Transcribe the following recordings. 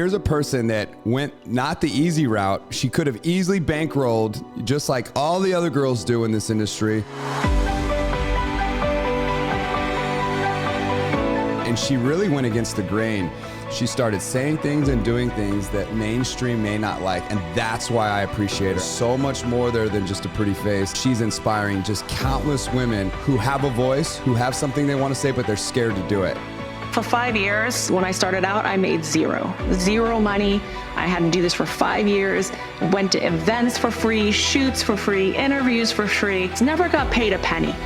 Here's a person that went not the easy route. She could have easily bankrolled just like all the other girls do in this industry. And she really went against the grain. She started saying things and doing things that mainstream may not like. And that's why I appreciate her. So much more there than just a pretty face. She's inspiring just countless women who have a voice, who have something they want to say, but they're scared to do it. For 5 years, when I started out, I made zero money. I had to do this for 5 years. Went to events for free, shoots for free, interviews for free. Never got paid a penny.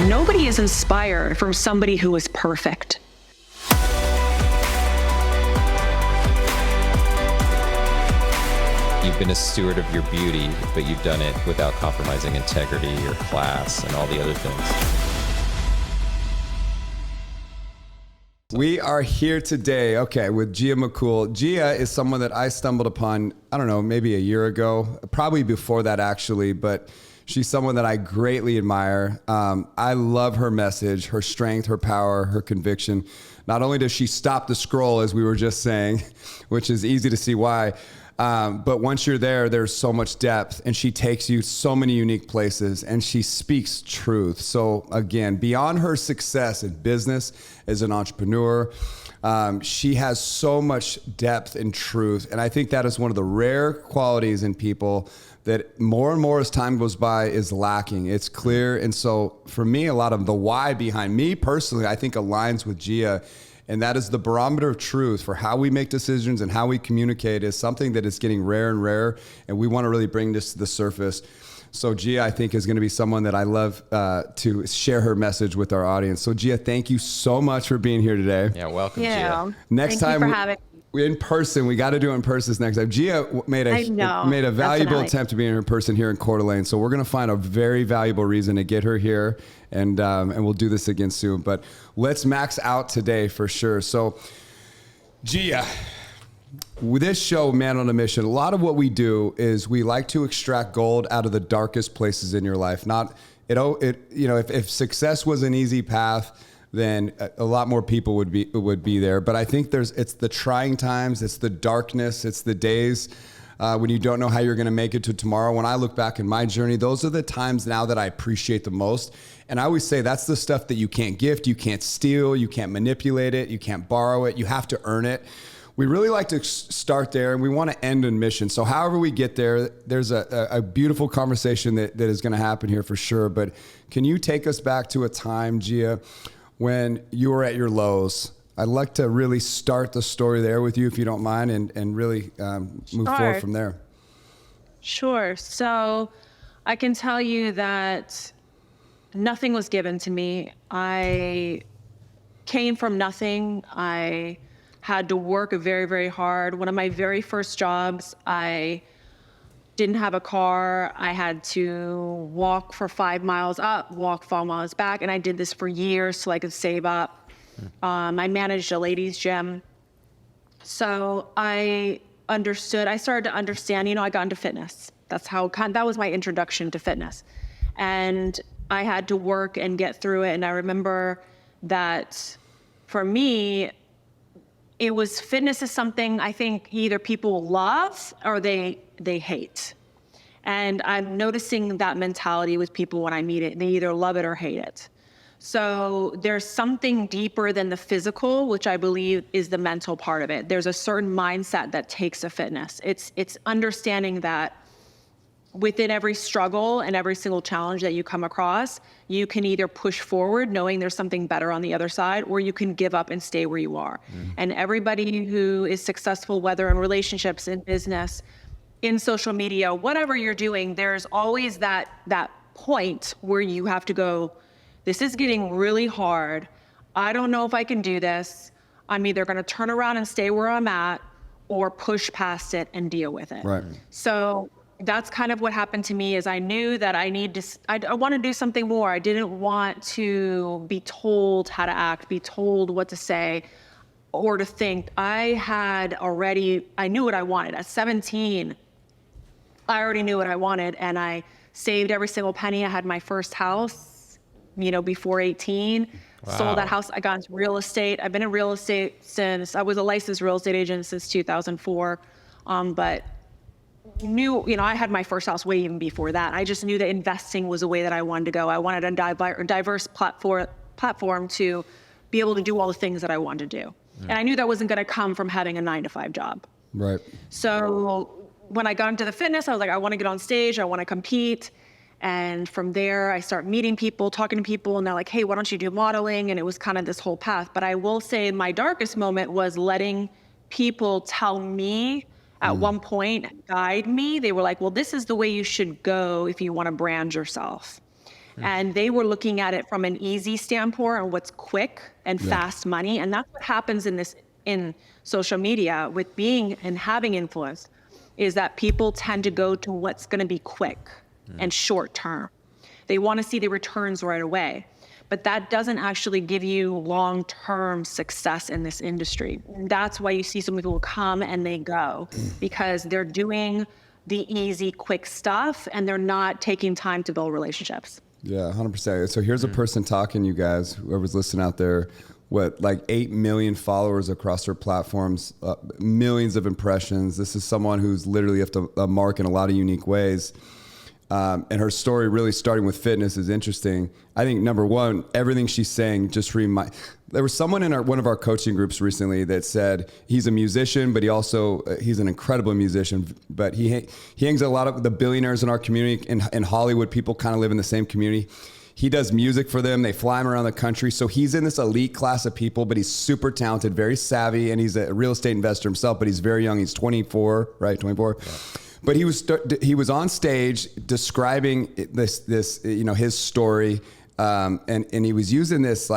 Nobody is inspired from somebody who is perfect. You've been a steward of your beauty, but you've done it without compromising integrity or class and all the other things. We are here today, with Gia Macool. Gia is someone that I stumbled upon, I don't know, maybe a year ago, probably before that actually, but she's someone that I greatly admire. I love her message, her strength, her power, her conviction. Not only does she stop the scroll, as we were just saying, which is easy to see why, but once you're there, there's so much depth, and she takes you so many unique places, and she speaks truth. So again, beyond her success in business as an entrepreneur, she has so much depth and truth. And I think that is one of the rare qualities in people that more and more as time goes by is lacking. It's clear. And so for me, a lot of the why behind me personally, I think aligns with Gia. And that is the barometer of truth for how we make decisions and how we communicate is something that is getting rare and rare. And we want to really bring this to the surface. So Gia, I think, is going to be someone that I love to share her message with our audience. So Gia, thank you so much for being here today. Yeah, welcome, Gia. Next time, you for having we in person. We got to do it in person this next time. Gia made a valuable definitely. attempt to be in person here in Coeur d'Alene. So we're going to find a very valuable reason to get her here, and we'll do this again soon. But let's max out today for sure. So Gia, with this show, Man on a Mission, a lot of what we do is we like to extract gold out of the darkest places in your life. If success was an easy path, then a lot more people would be there. But I think it's the trying times, it's the darkness, it's the days when you don't know how you're going to make it to tomorrow. When I look back in my journey, those are the times now that I appreciate the most. And I always say that's the stuff that you can't gift, you can't steal, you can't manipulate it, you can't borrow it, you have to earn it. We really like to start there, and we want to end in mission. So however we get there, there's a beautiful conversation that is going to happen here for sure. But can you take us back to a time, Gia, when you were at your lows? I'd like to really start the story there with you, if you don't mind, and really move forward from there. Sure. So I can tell you that nothing was given to me. I came from nothing. I had to work very, very hard. One of my very first jobs, I didn't have a car. I had to walk for 5 miles up, walk 5 miles back. And I did this for years so I could save up. I managed a ladies' gym. So I started to understand, I got into fitness. That was my introduction to fitness. And I had to work and get through it. And I remember that for me, fitness is something I think either people love or they hate. And I'm noticing that mentality with people when I meet it. They either love it or hate it. So there's something deeper than the physical, which I believe is the mental part of it. There's a certain mindset that takes to fitness. It's understanding that within every struggle and every single challenge that you come across, you can either push forward knowing there's something better on the other side, or you can give up and stay where you are. And everybody who is successful, whether in relationships, in business, in social media, whatever you're doing, there's always that point where you have to go, this is getting really hard. I don't know if I can do this. I'm either going to turn around and stay where I'm at or push past it and deal with it. Right. So that's kind of what happened to me. Is I knew that I want to do something more. I didn't want to be told how to act, be told what to say or to think. I knew what I wanted. At 17, I already knew what I wanted, and I saved every single penny. I had my first house, before 18. Sold that house. I got into real estate. I've been in real estate since I was a licensed real estate agent since 2004. But I had my first house way even before that. I just knew that investing was a way that I wanted to go. I wanted a diverse platform to be able to do all the things that I wanted to do. And I knew that wasn't going to come from having a 9-to-5 job. Right. So when I got into the fitness, I was like, I want to get on stage. I want to compete. And from there, I start meeting people, talking to people, and they're like, hey, why don't you do modeling? And it was kind of this whole path. But I will say my darkest moment was letting people tell me at one point, guide me. They were like, well, this is the way you should go if you want to brand yourself. And they were looking at it from an easy standpoint and what's quick and fast money. And that's what happens in social media with being and having influence, is that people tend to go to what's going to be quick and short term. They want to see the returns right away. But that doesn't actually give you long-term success in this industry. And that's why you see so many people come and they go, because they're doing the easy, quick stuff and they're not taking time to build relationships. Yeah, 100%. So here's a person talking, you guys, whoever's listening out there, like 8 million followers across her platforms, millions of impressions. This is someone who's literally left a mark in a lot of unique ways. And her story really starting with fitness is interesting. I think number one, everything she's saying just there was someone in one of our coaching groups recently that said he's a musician, but he's an incredible musician, but he hangs a lot of the billionaires in our community. In Hollywood, people kind of live in the same community. He does music for them. They fly him around the country. So he's in this elite class of people, but he's super talented, very savvy, and he's a real estate investor himself, but he's very young. He's 24, right? 24. Yeah. But he was on stage describing this his story, and he was using this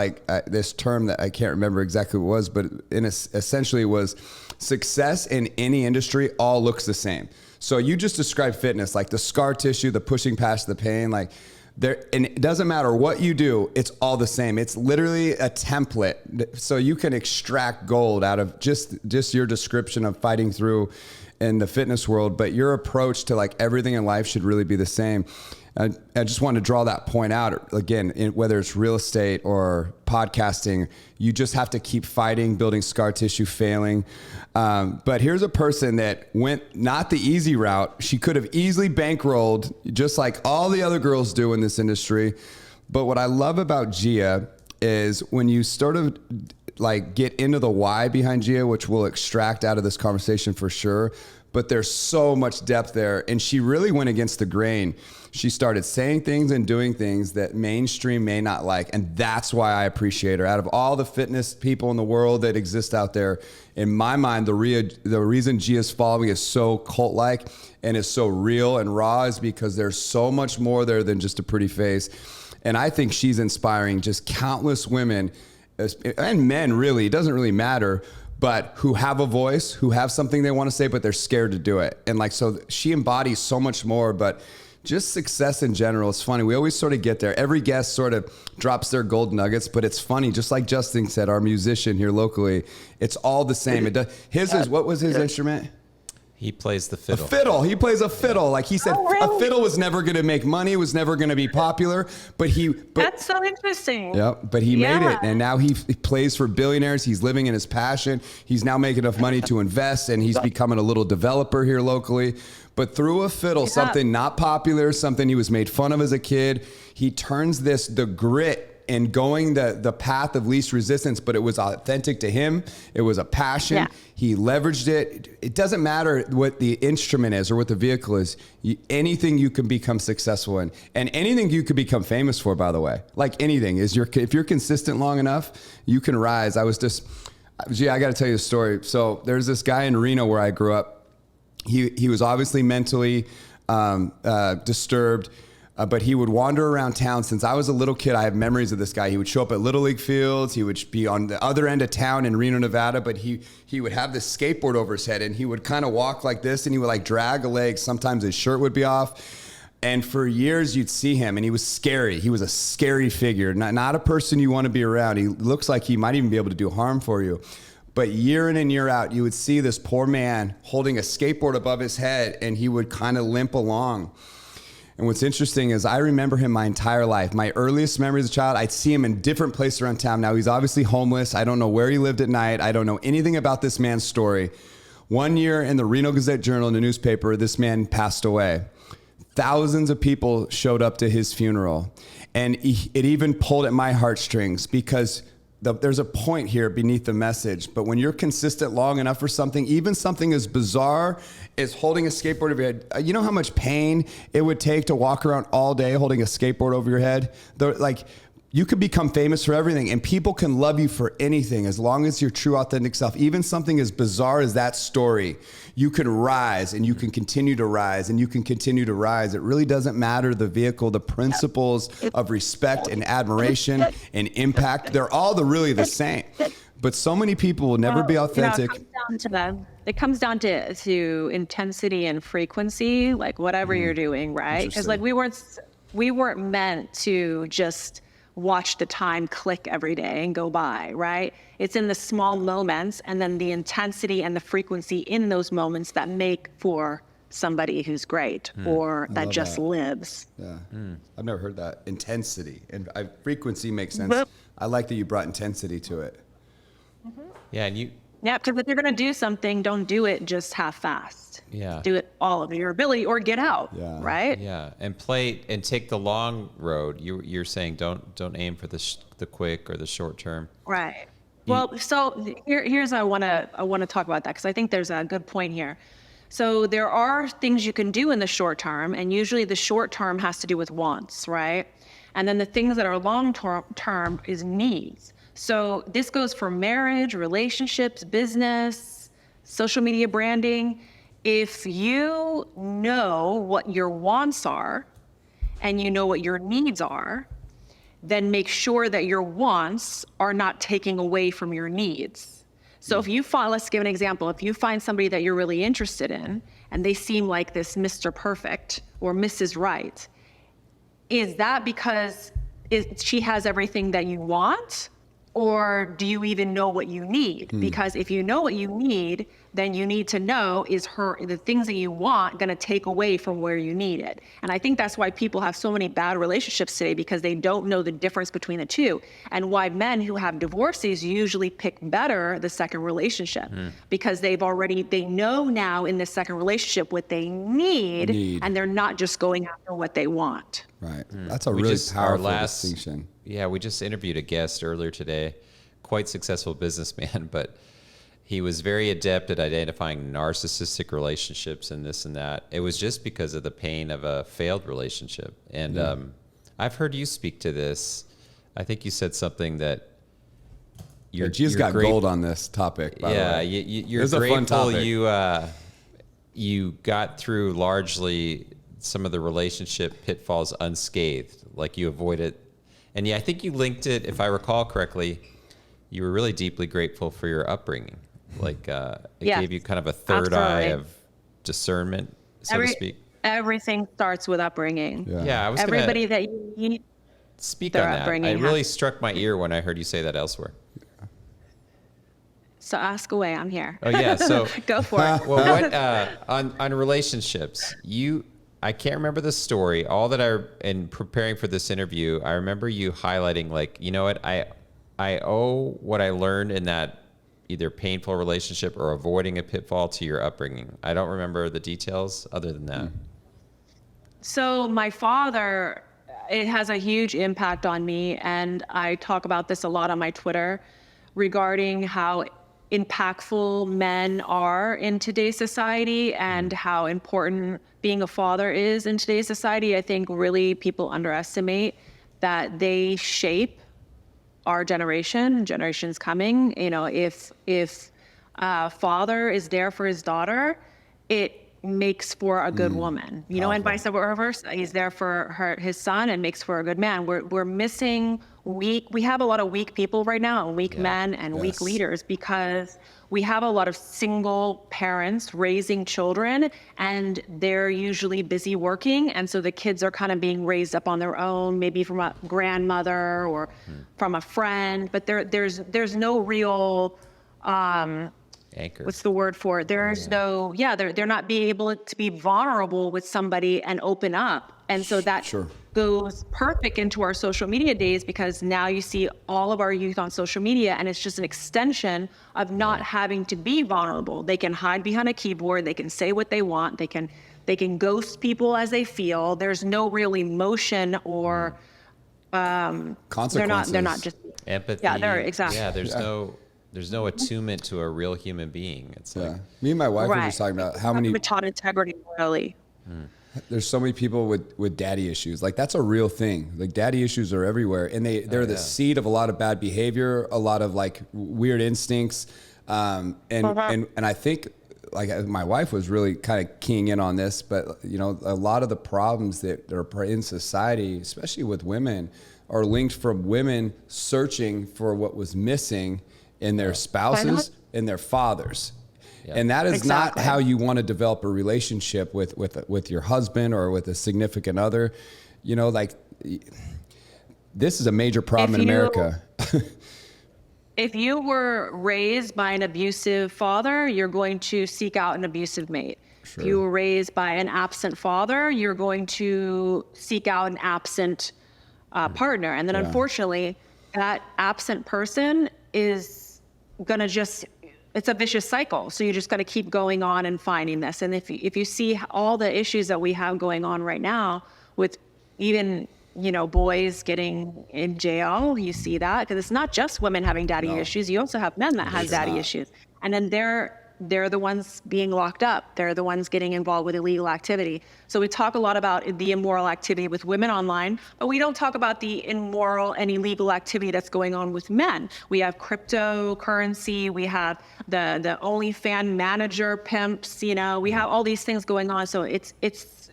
this term that I can't remember exactly what it was, but essentially was success in any industry all looks the same. So you just described fitness, like the scar tissue, the pushing past the pain, and it doesn't matter what you do, it's all the same. It's literally a template, so you can extract gold out of just your description of fighting through in the fitness world, but your approach to everything in life should really be the same. I just want to draw that point out again, whether it's real estate or podcasting, you just have to keep fighting, building scar tissue, failing. But here's a person that went not the easy route. She could have easily bankrolled just like all the other girls do in this industry. But what I love about Gia is when you sort of get into the why behind Gia, which we'll extract out of this conversation for sure, but there's so much depth there. And she really went against the grain. She started saying things and doing things that mainstream may not like. And that's why I appreciate her. Out of all the fitness people in the world that exist out there, in my mind, the reason Gia's following is so cult-like and is so real and raw is because there's so much more there than just a pretty face. And I think she's inspiring just countless women and men, really, it doesn't really matter, but who have a voice, who have something they want to say, but they're scared to do it. And so she embodies so much more, but just success in general. It's funny. We always sort of get there. Every guest sort of drops their gold nuggets, but it's funny. Just like Justin said, our musician here locally, it's all the same. What was his instrument? He plays the fiddle. A fiddle. He plays a fiddle. Like he said, a fiddle was never going to make money. It was never going to be popular. That's so interesting. Yeah, but he made it. And now he plays for billionaires. He's living in his passion. He's now making enough money to invest, and he's becoming a little developer here locally. But through a fiddle, something not popular, something he was made fun of as a kid, he turns the grit and going the path of least resistance, but it was authentic to him. It was a passion. Yeah. He leveraged it. It doesn't matter what the instrument is or what the vehicle is. Anything you can become successful in, and anything you could become famous for, by the way. Like anything, if you're consistent long enough, you can rise. I got to tell you a story. So there's this guy in Reno where I grew up. He was obviously mentally disturbed. But he would wander around town. Since I was a little kid, I have memories of this guy. He would show up at Little League fields. He would be on the other end of town in Reno, Nevada, but he would have this skateboard over his head, and he would kind of walk like this, and he would drag a leg. Sometimes his shirt would be off. And for years, you'd see him, and he was scary. He was a scary figure, not a person you want to be around. He looks like he might even be able to do harm for you. But year in and year out, you would see this poor man holding a skateboard above his head, and he would kind of limp along. And what's interesting is I remember him my entire life. My earliest memory as a child, I'd see him in different places around town. Now he's obviously homeless. I don't know where he lived at night. I don't know anything about this man's story. One year in the Reno Gazette-Journal, in the newspaper, this man passed away. Thousands of people showed up to his funeral. And it even pulled at my heartstrings because there's a point here beneath the message, but when you're consistent long enough for something, even something as bizarre as holding a skateboard over your head, you know how much pain it would take to walk around all day holding a skateboard over your head? You could become famous for everything, and people can love you for anything as long as your true authentic self. Even something as bizarre as that story, you can rise and you can continue to rise and you can continue to rise. It really doesn't matter the vehicle, the principles of respect and admiration and impact. They're all really the same. But so many people will never be authentic. It comes down to intensity and frequency, like whatever you're doing, right? Because like we weren't meant to just watch the time click every day and go by, right? It's in the small moments and then the intensity and the frequency in those moments that make for somebody who's great or that just lives. Yeah, I've never heard that. Intensity and frequency makes sense. I like that you brought intensity to it. Yeah, and because if you're going to do something, don't do it just half-assed. Yeah. Do it all of your ability or get out, right? Yeah, and play and take the long road. You're saying don't aim for the quick or the short term. Right. Well, so here's I want to talk about that because I think there's a good point here. So there are things you can do in the short term, and usually the short term has to do with wants, right? And then the things that are long term is needs. So this goes for marriage, relationships, business, social media branding. If you know what your wants are and you know what your needs are, then make sure that your wants are not taking away from your needs. So if you find, let's give an example, if you find somebody that you're really interested in and they seem like this Mr. Perfect or Mrs. Right, is that because she has everything that you want? Or do you even know what you need? Because if you know what you need, then you need to know, is the things that you want going to take away from where you need it? And I think that's why people have so many bad relationships today, because they don't know the difference between the two. And why men who have divorces usually pick better the second relationship, because they know now in the second relationship what they need. And they're not just going after what they want. Right. That's a really powerful distinction. Yeah, we just interviewed a guest earlier today, quite successful businessman, but he was very adept at identifying narcissistic relationships and this and that. It was just because of the pain of a failed relationship. And I've heard you speak to this. I think you said something that Gia's got gold on this topic, by the way. You're grateful you got through largely some of the relationship pitfalls unscathed, like you avoided. And I think you linked it, if I recall correctly, you were really deeply grateful for your upbringing. Like it gave you kind of a third eye of discernment, so to speak. Everything starts with upbringing. Yeah, I was everybody that you need. Speak on that. It really struck my ear when I heard you say that elsewhere. So ask away. I'm here. Oh yeah. So go for it. Well, what on relationships? I can't remember the story. All that in preparing for this interview, I remember you highlighting, like, you know what, I owe what I learned in that either painful relationship or avoiding a pitfall to your upbringing. I don't remember the details other than that. So my father, it has a huge impact on me, and I talk about this a lot on my Twitter regarding how impactful men are in today's society and how important being a father is in today's society. I think really people underestimate that they shape our generations coming. You know, if father is there for his daughter, it makes for a good woman, you know, and vice versa. He's there for his son and makes for a good man. We're missing we have a lot of weak people right now, and weak men and weak leaders, because we have a lot of single parents raising children, and they're usually busy working. And so the kids are kind of being raised up on their own, maybe from a grandmother or from a friend, but there's no real, anchor. What's the word for it? There's no, they're not being able to be vulnerable with somebody and open up And so that Sure. goes perfect into our social media days, because now you see all of our youth on social media, and it's just an extension of not having to be vulnerable. They can hide behind a keyboard. They can say what they want. They can ghost people as they feel. There's no real emotion or Consequences. they're not just Empathy. Yeah, they're exactly. Yeah, there's no attunement to a real human being. It's like, Me and my wife were Right. just talking about how many, taught integrity, really. there's so many people with daddy issues. Like, that's a real thing. Like, daddy issues are everywhere, and they're the seed of a lot of bad behavior, a lot of like weird instincts. And I think, like, my wife was really kind of keying in on this, but you know, a lot of the problems that are in society, especially with women, are linked from women searching for what was missing in their spouses and their fathers. And that is not how you want to develop a relationship with your husband or with a significant other. You know, like, this is a major problem in America. If you were raised by an abusive father, you're going to seek out an abusive mate. If you were raised by an absent father, you're going to seek out an absent partner. And then unfortunately, that absent person is going to it's a vicious cycle. So you just got to keep going on and finding this. And if you see all the issues that we have going on right now with even, you know, boys getting in jail, you see that, because it's not just women having daddy issues. You also have men that have daddy issues. And then they're the ones being locked up. They're the ones getting involved with illegal activity. So we talk a lot about the immoral activity with women online, but we don't talk about the immoral and illegal activity that's going on with men. We have cryptocurrency. We have the OnlyFans manager pimps. You know, we have all these things going on. So it's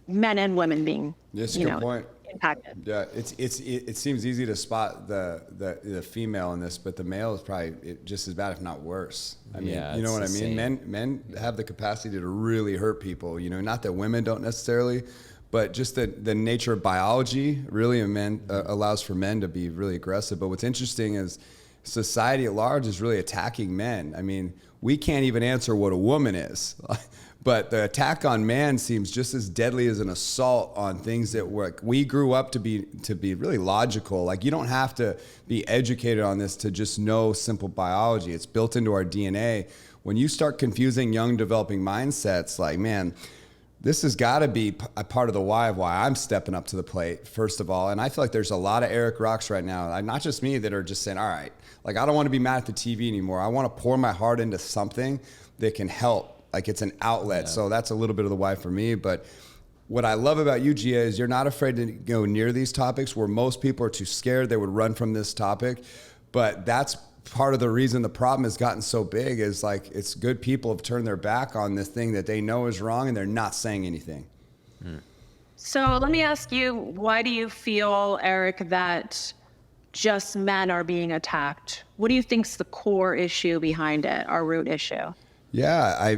men and women being, That's a you good know, point. impacted. Yeah, it seems easy to spot the female in this, but the male is probably just as bad, if not worse. I mean, you know what I mean? Men have the capacity to really hurt people. You know, not that women don't necessarily, but just the nature of biology really in men allows for men to be really aggressive. But what's interesting is society at large is really attacking men. I mean, we can't even answer what a woman is. But the attack on man seems just as deadly as an assault on things that we grew up to be really logical. Like, you don't have to be educated on this to just know simple biology. It's built into our DNA. When you start confusing young developing mindsets, like, man, this has got to be a part of the why I'm stepping up to the plate, first of all. And I feel like there's a lot of Eric Rocks right now, not just me, that are just saying, all right, like, I don't want to be mad at the TV anymore. I want to pour my heart into something that can help. Like, it's an outlet. So that's a little bit of the why for me. But what I love about you, Gia, is you're not afraid to go near these topics where most people are too scared. They would run from this topic. But that's part of the reason the problem has gotten so big, is like, it's good people have turned their back on this thing that they know is wrong, and they're not saying anything. So let me ask you, why do you feel, Eric, that just men are being attacked? What do you think's the core issue behind it, our root issue? Yeah,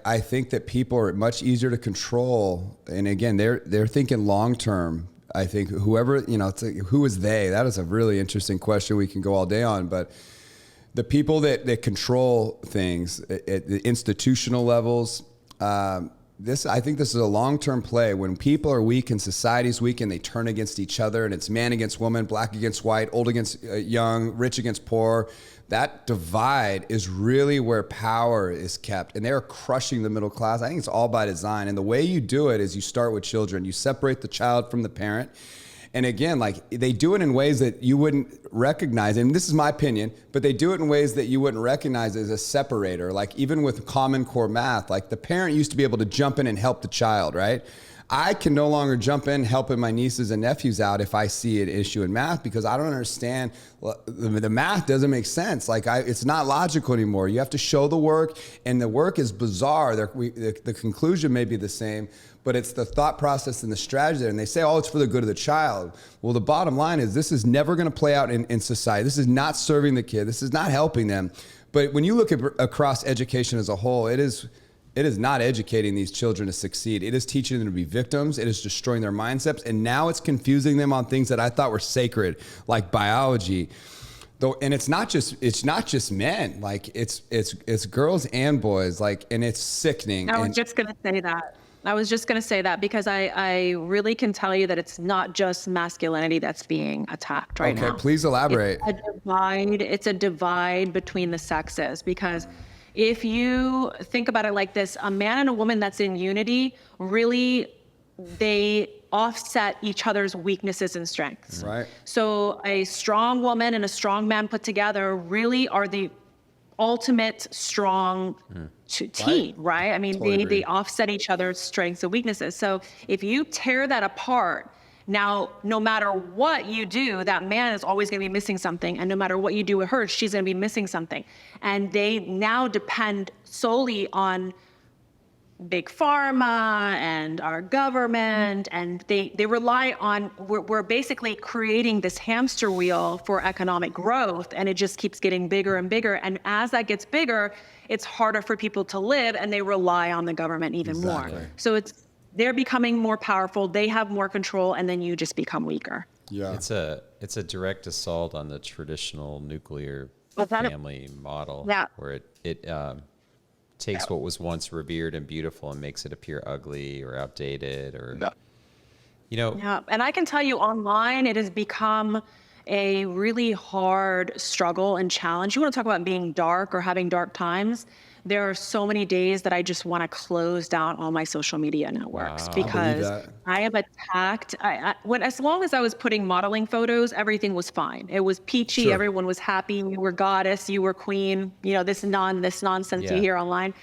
I think that people are much easier to control. And again, they're thinking long term. I think whoever, you know, it's like, who is they? That is a really interesting question we can go all day on. But the people that control things at the institutional levels, I think this is a long-term play. When people are weak and society's weak, and they turn against each other, and it's man against woman, black against white, old against young, rich against poor, that divide is really where power is kept, and they're crushing the middle class. I think it's all by design. And the way you do it is you start with children. You separate the child from the parent. And again, like, they do it in ways that you wouldn't recognize. And this is my opinion, but they do it in ways that you wouldn't recognize as a separator. Like, even with Common Core math, like, the parent used to be able to jump in and help the child, right? I can no longer jump in helping my nieces and nephews out if I see an issue in math, because I don't understand. The math doesn't make sense. Like, it's not logical anymore. You have to show the work, and the work is bizarre. The conclusion may be the same, but it's the thought process and the strategy there. And they say, oh, it's for the good of the child. Well, the bottom line is, this is never going to play out in society. This is not serving the kid. This is not helping them. But when you look at across education as a whole, it is not educating these children to succeed. It is teaching them to be victims. It is destroying their mindsets. And now it's confusing them on things that I thought were sacred, like biology. Though, and it's not just men. Like, it's girls and boys. Like, and it's sickening. I was just gonna say that. I was just going to say that because I really can tell you that it's not just masculinity that's being attacked right now. Okay, please elaborate. It's a divide between the sexes, because if you think about it like this, a man and a woman that's in unity, really, they offset each other's weaknesses and strengths. Right. So a strong woman and a strong man put together really are the ultimate strong team, right? I mean, Totally agree. they offset each other's strengths and weaknesses. So if you tear that apart, now, no matter what you do, that man is always going to be missing something. And no matter what you do with her, she's going to be missing something. And they now depend solely on big pharma and our government, and they rely on, we're basically creating this hamster wheel for economic growth, and it just keeps getting bigger and bigger. And as that gets bigger, it's harder for people to live, and they rely on the government even more. So they're becoming more powerful, they have more control, and then you just become weaker. Yeah. It's a direct assault on the traditional nuclear family model, where it takes what was once revered and beautiful and makes it appear ugly or outdated, or Yeah, and I can tell you, online it has become a really hard struggle and challenge. You want to talk about being dark or having dark times? There are so many days that I just want to close down all my social media networks because I am attacked. As long as I was putting modeling photos, everything was fine. It was peachy. Sure. Everyone was happy. You were goddess. You were queen. This nonsense you hear online.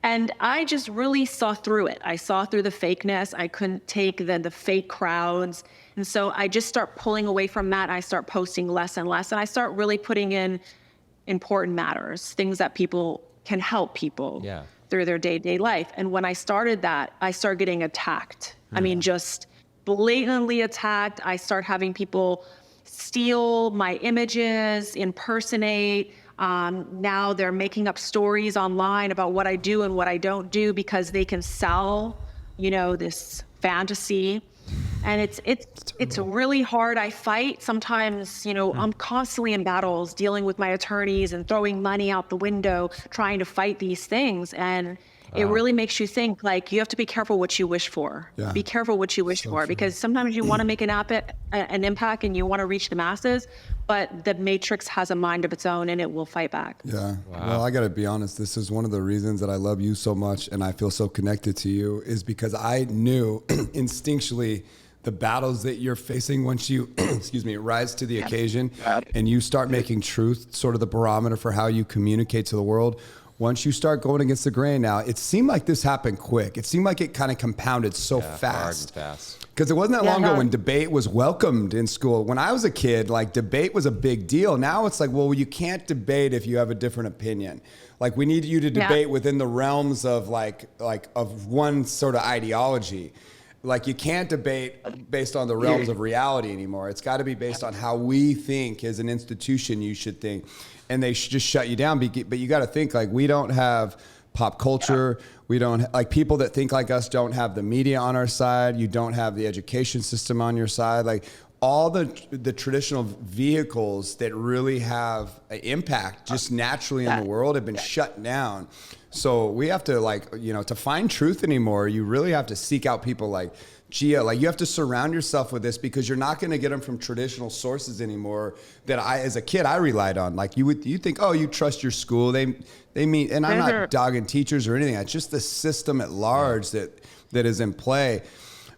And I just really saw through it. I saw through the fakeness. I couldn't take the fake crowds. And so I just start pulling away from that. I start posting less and less. And I start really putting in important matters, things that people can help people through their day-to-day life. And when I started that, I started getting attacked. I mean, just blatantly attacked. I start having people steal my images, impersonate. Now they're making up stories online about what I do and what I don't do because they can sell, this fantasy. And it's really hard. I fight sometimes, I'm constantly in battles dealing with my attorneys and throwing money out the window, trying to fight these things. And it really makes you think, like, you have to be careful what you wish for. Yeah. Be careful what you wish for, because sometimes you want to make an impact and you want to reach the masses, but the matrix has a mind of its own and it will fight back. Yeah. Wow. Well, I got to be honest. This is one of the reasons that I love you so much and I feel so connected to you, is because I knew instinctually the battles that you're facing once you, rise to the occasion and you start making truth sort of the barometer for how you communicate to the world. Once you start going against the grain now, it seemed like this happened quick. It seemed like it kind of compounded so fast. Because it wasn't that long ago when debate was welcomed in school. When I was a kid, like, debate was a big deal. Now it's like, well, you can't debate if you have a different opinion. Like, we need you to debate within the realms of of one sort of ideology. Like, you can't debate based on the realms of reality anymore. It's got to be based on how we think as an institution you should think. And they should just shut you down. But you got to think, like, we don't have pop culture. We don't, like, people that think like us don't have the media on our side. You don't have the education system on your side. Like, all the traditional vehicles that really have an impact just naturally in the world have been shut down. So we have to, to find truth anymore, you really have to seek out people like Gia. Like, you have to surround yourself with this, because you're not going to get them from traditional sources anymore that as a kid, I relied on. Like, you think, oh, you trust your school. They mean, and I'm not dogging teachers or anything. It's just the system at large that is in play.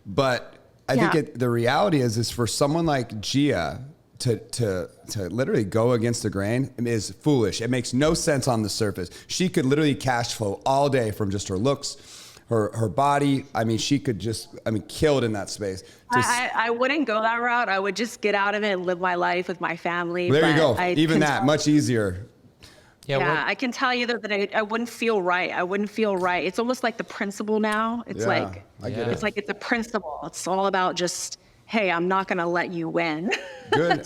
But I think the reality is for someone like Gia to literally go against the grain is foolish. It makes no sense on the surface. She could literally cash flow all day from just her looks, her body. I mean, she could just, killed in that space. I wouldn't go that route. I would just get out of it and live my life with my family. There you go. Even that, much easier. Yeah, I can tell you that I wouldn't feel right. I wouldn't feel right. It's almost like the principle now. It's it's like it's a principle. It's all about just, hey, I'm not going to let you win. Good.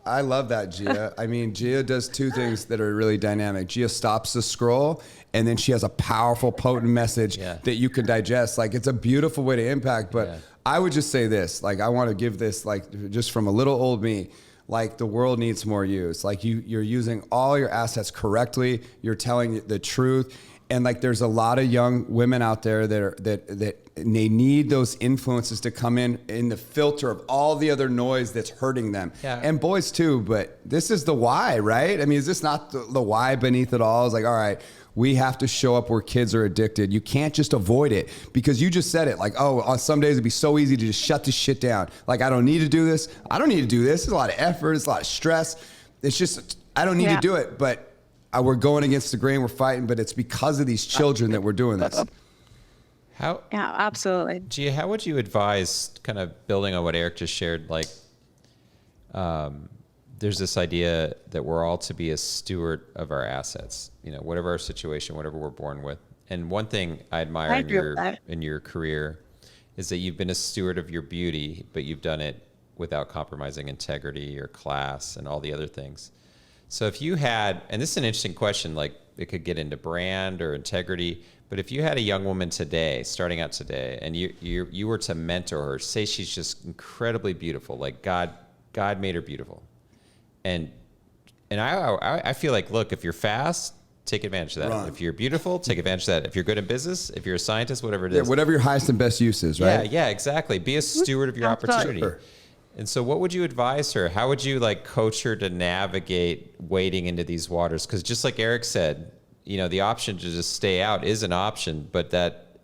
I love that, Gia. I mean, Gia does two things that are really dynamic. Gia stops the scroll, and then she has a powerful, potent message that you can digest. Like, it's a beautiful way to impact. But I would just say this, like, I want to give this, like, just from a little old me, like, the world needs more use. Like, you're using all your assets correctly. You're telling the truth. And like, there's a lot of young women out there that they need those influences to come in the filter of all the other noise that's hurting them. Yeah. And boys too, but this is the why, right? I mean, is this not the why beneath it all? It's like, all right, we have to show up where kids are addicted. You can't just avoid it, because you just said it. Like, oh, on some days it'd be so easy to just shut this shit down. Like, I don't need to do this. I don't need to do this. It's a lot of effort. It's a lot of stress. It's just, I don't need to do it. But we're going against the grain. We're fighting. But it's because of these children that we're doing this. Yeah, absolutely. Gia, how would you advise, kind of building on what Erik just shared, like, there's this idea that we're all to be a steward of our assets, whatever our situation, whatever we're born with. And one thing I admire in your career is that you've been a steward of your beauty, but you've done it without compromising integrity or class and all the other things. So if you had, and this is an interesting question, like it could get into brand or integrity, but if you had a young woman today, starting out today, and you were to mentor her, say she's just incredibly beautiful, like God made her beautiful. And I feel like, look, if you're fast, take advantage of that. Run. If you're beautiful, take advantage of that. If you're good in business, if you're a scientist, whatever it is. Yeah, whatever your highest and best use is, right? Yeah, exactly. Be a steward of your opportunity. Sure. And so what would you advise her? How would you like coach her to navigate wading into these waters? Because just like Erik said, the option to just stay out is an option, but that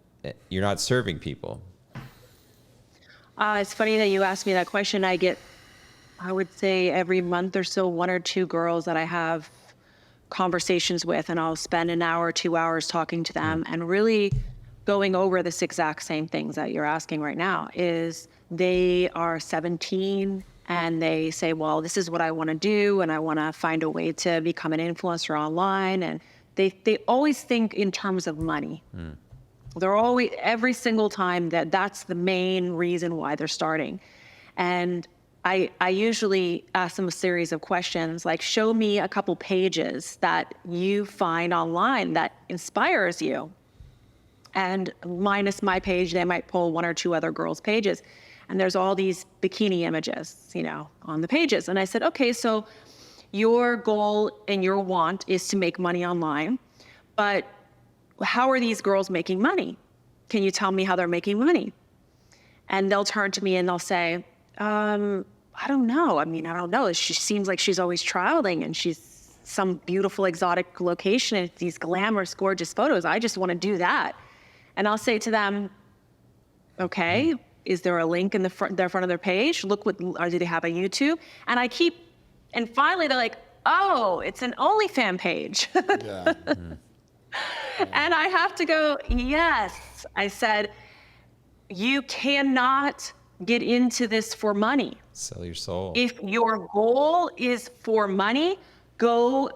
you're not serving people. It's funny that you asked me that question. I would say every month or so, 1 or 2 girls that I have conversations with, and I'll spend an hour, 2 hours talking to them and really going over this exact same things that you're asking right now. Is they are 17 and they say, well, this is what I want to do, and I want to find a way to become an influencer online. And they always think in terms of money. They're always, every single time, that's the main reason why they're starting. And I usually ask them a series of questions, like, show me a couple pages that you find online that inspires you. And minus my page, they might pull 1 or 2 other girls' pages. And there's all these bikini images, on the pages. And I said, okay, so your goal and your want is to make money online, but how are these girls making money? Can you tell me how they're making money? And they'll turn to me and they'll say, I don't know. I don't know. She seems like she's always traveling, and she's some beautiful exotic location, and these glamorous, gorgeous photos. I just want to do that. And I'll say to them, okay, is there a link in the front of their page? Look, do they have a YouTube? And finally they're like, oh, it's an OnlyFans page. Yeah. And I have to go, yes. I said, you cannot get into this for money. Sell your soul. If your goal is for money, go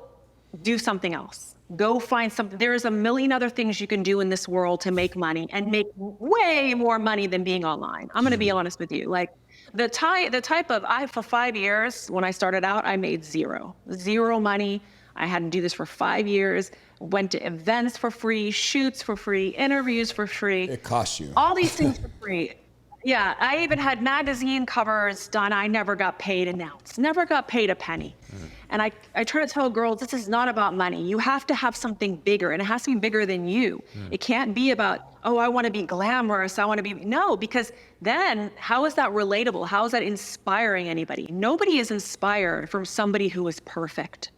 do something else. Go find something. There's a million other things you can do in this world to make money, and make way more money than being online. I'm going to be honest with you. Like the type of, for 5 years, when I started out, I made zero money. I had to do this for 5 years, went to events for free, shoots for free, interviews for free. It costs you. All these things for free. Yeah, I even had magazine covers done. I never got paid an ounce, never got paid a penny. And I try to tell girls, this is not about money. You have to have something bigger, and it has to be bigger than you. It can't be about, oh, I want to be glamorous. No, because then how is that relatable? How is that inspiring anybody? Nobody is inspired from somebody who is perfect.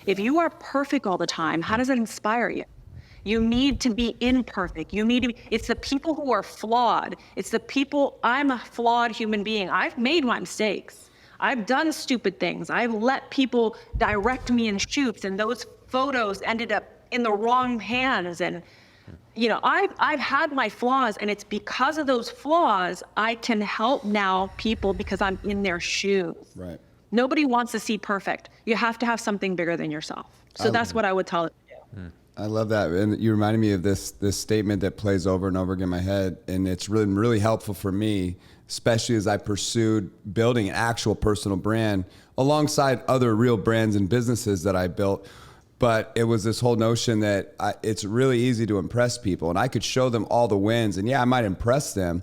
If you are perfect all the time, how does that inspire you? You need to be imperfect. It's the people who are flawed. I'm a flawed human being. I've made my mistakes. I've done stupid things. I've let people direct me in shoots, and those photos ended up in the wrong hands. And, I've had my flaws, and it's because of those flaws I can help now people, because I'm in their shoes. Right. Nobody wants to see perfect. You have to have something bigger than yourself. So that's what I would tell it to do. I love that. And you reminded me of this statement that plays over and over again in my head. And it's really, really helpful for me, especially as I pursued building an actual personal brand alongside other real brands and businesses that I built. But it was this whole notion that it's really easy to impress people, and I could show them all the wins. And yeah, I might impress them,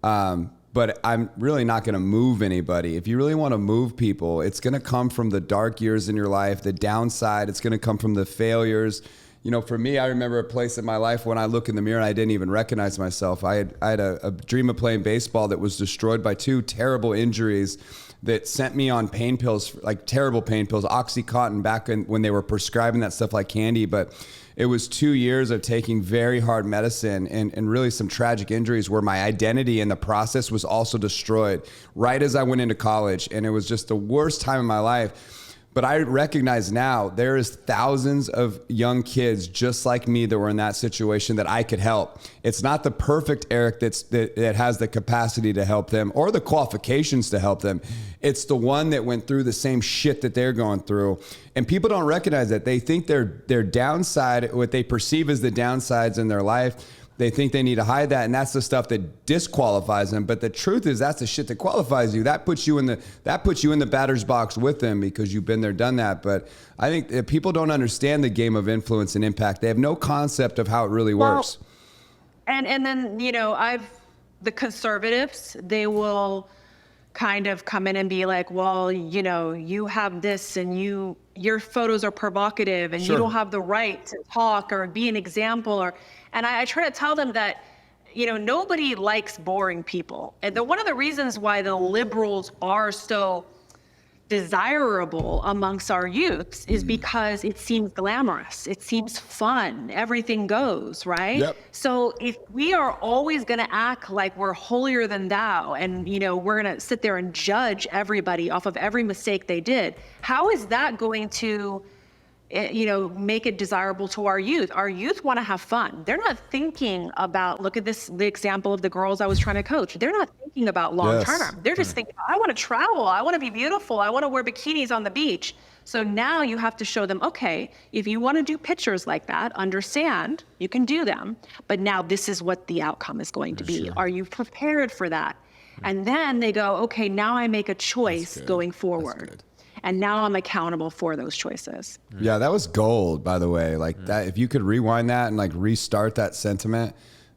but I'm really not going to move anybody. If you really want to move people, it's going to come from the dark years in your life, the downside. It's going to come from the failures. You know, for me, I remember a place in my life when I look in the mirror and I didn't even recognize myself. I had a dream of playing baseball that was destroyed by 2 terrible injuries that sent me on pain pills, like terrible pain pills, Oxycontin, back when they were prescribing that stuff like candy. But it was 2 years of taking very hard medicine and really some tragic injuries where my identity in the process was also destroyed right as I went into college. And it was just the worst time of my life. But I recognize now there is thousands of young kids just like me that were in that situation that I could help. It's not the perfect Eric that has the capacity to help them or the qualifications to help them. It's the one that went through the same shit that they're going through. And people don't recognize that. They think their downside, what they perceive as the downsides in their life, they think they need to hide that, and that's the stuff that disqualifies them. But the truth is, that's the shit that qualifies you. That puts you in the batter's box with them because you've been there, done that. But I think that people don't understand the game of influence and impact. They have no concept of how it really works. And then, you know, the conservatives, they will kind of come in and be like, well, you know, you have this and your photos are provocative and Sure. you don't have the right to talk or be an example. And I try to tell them that, you know, nobody likes boring people. And one of the reasons why the liberals are so desirable amongst our youths is because it seems glamorous. It seems fun. Everything goes, right? Yep. So if we are always going to act like we're holier than thou and, you know, we're going to sit there and judge everybody off of every mistake they did, how is that going to, you know, make it desirable to our youth? Our youth want to have fun. They're not thinking about, look at this, the example of the girls I was trying to coach. They're not thinking about long term. Yes. They're just thinking, I want to travel. I want to be beautiful. I want to wear bikinis on the beach. So now you have to show them, okay, if you want to do pictures like that, understand, you can do them. But now this is what the outcome is going to be. Sure. Are you prepared for that? And then they go, okay, now I make a choice going forward. And now I'm accountable for those choices. Yeah, that was gold, by the way. Like that, if you could rewind that and like restart that sentiment,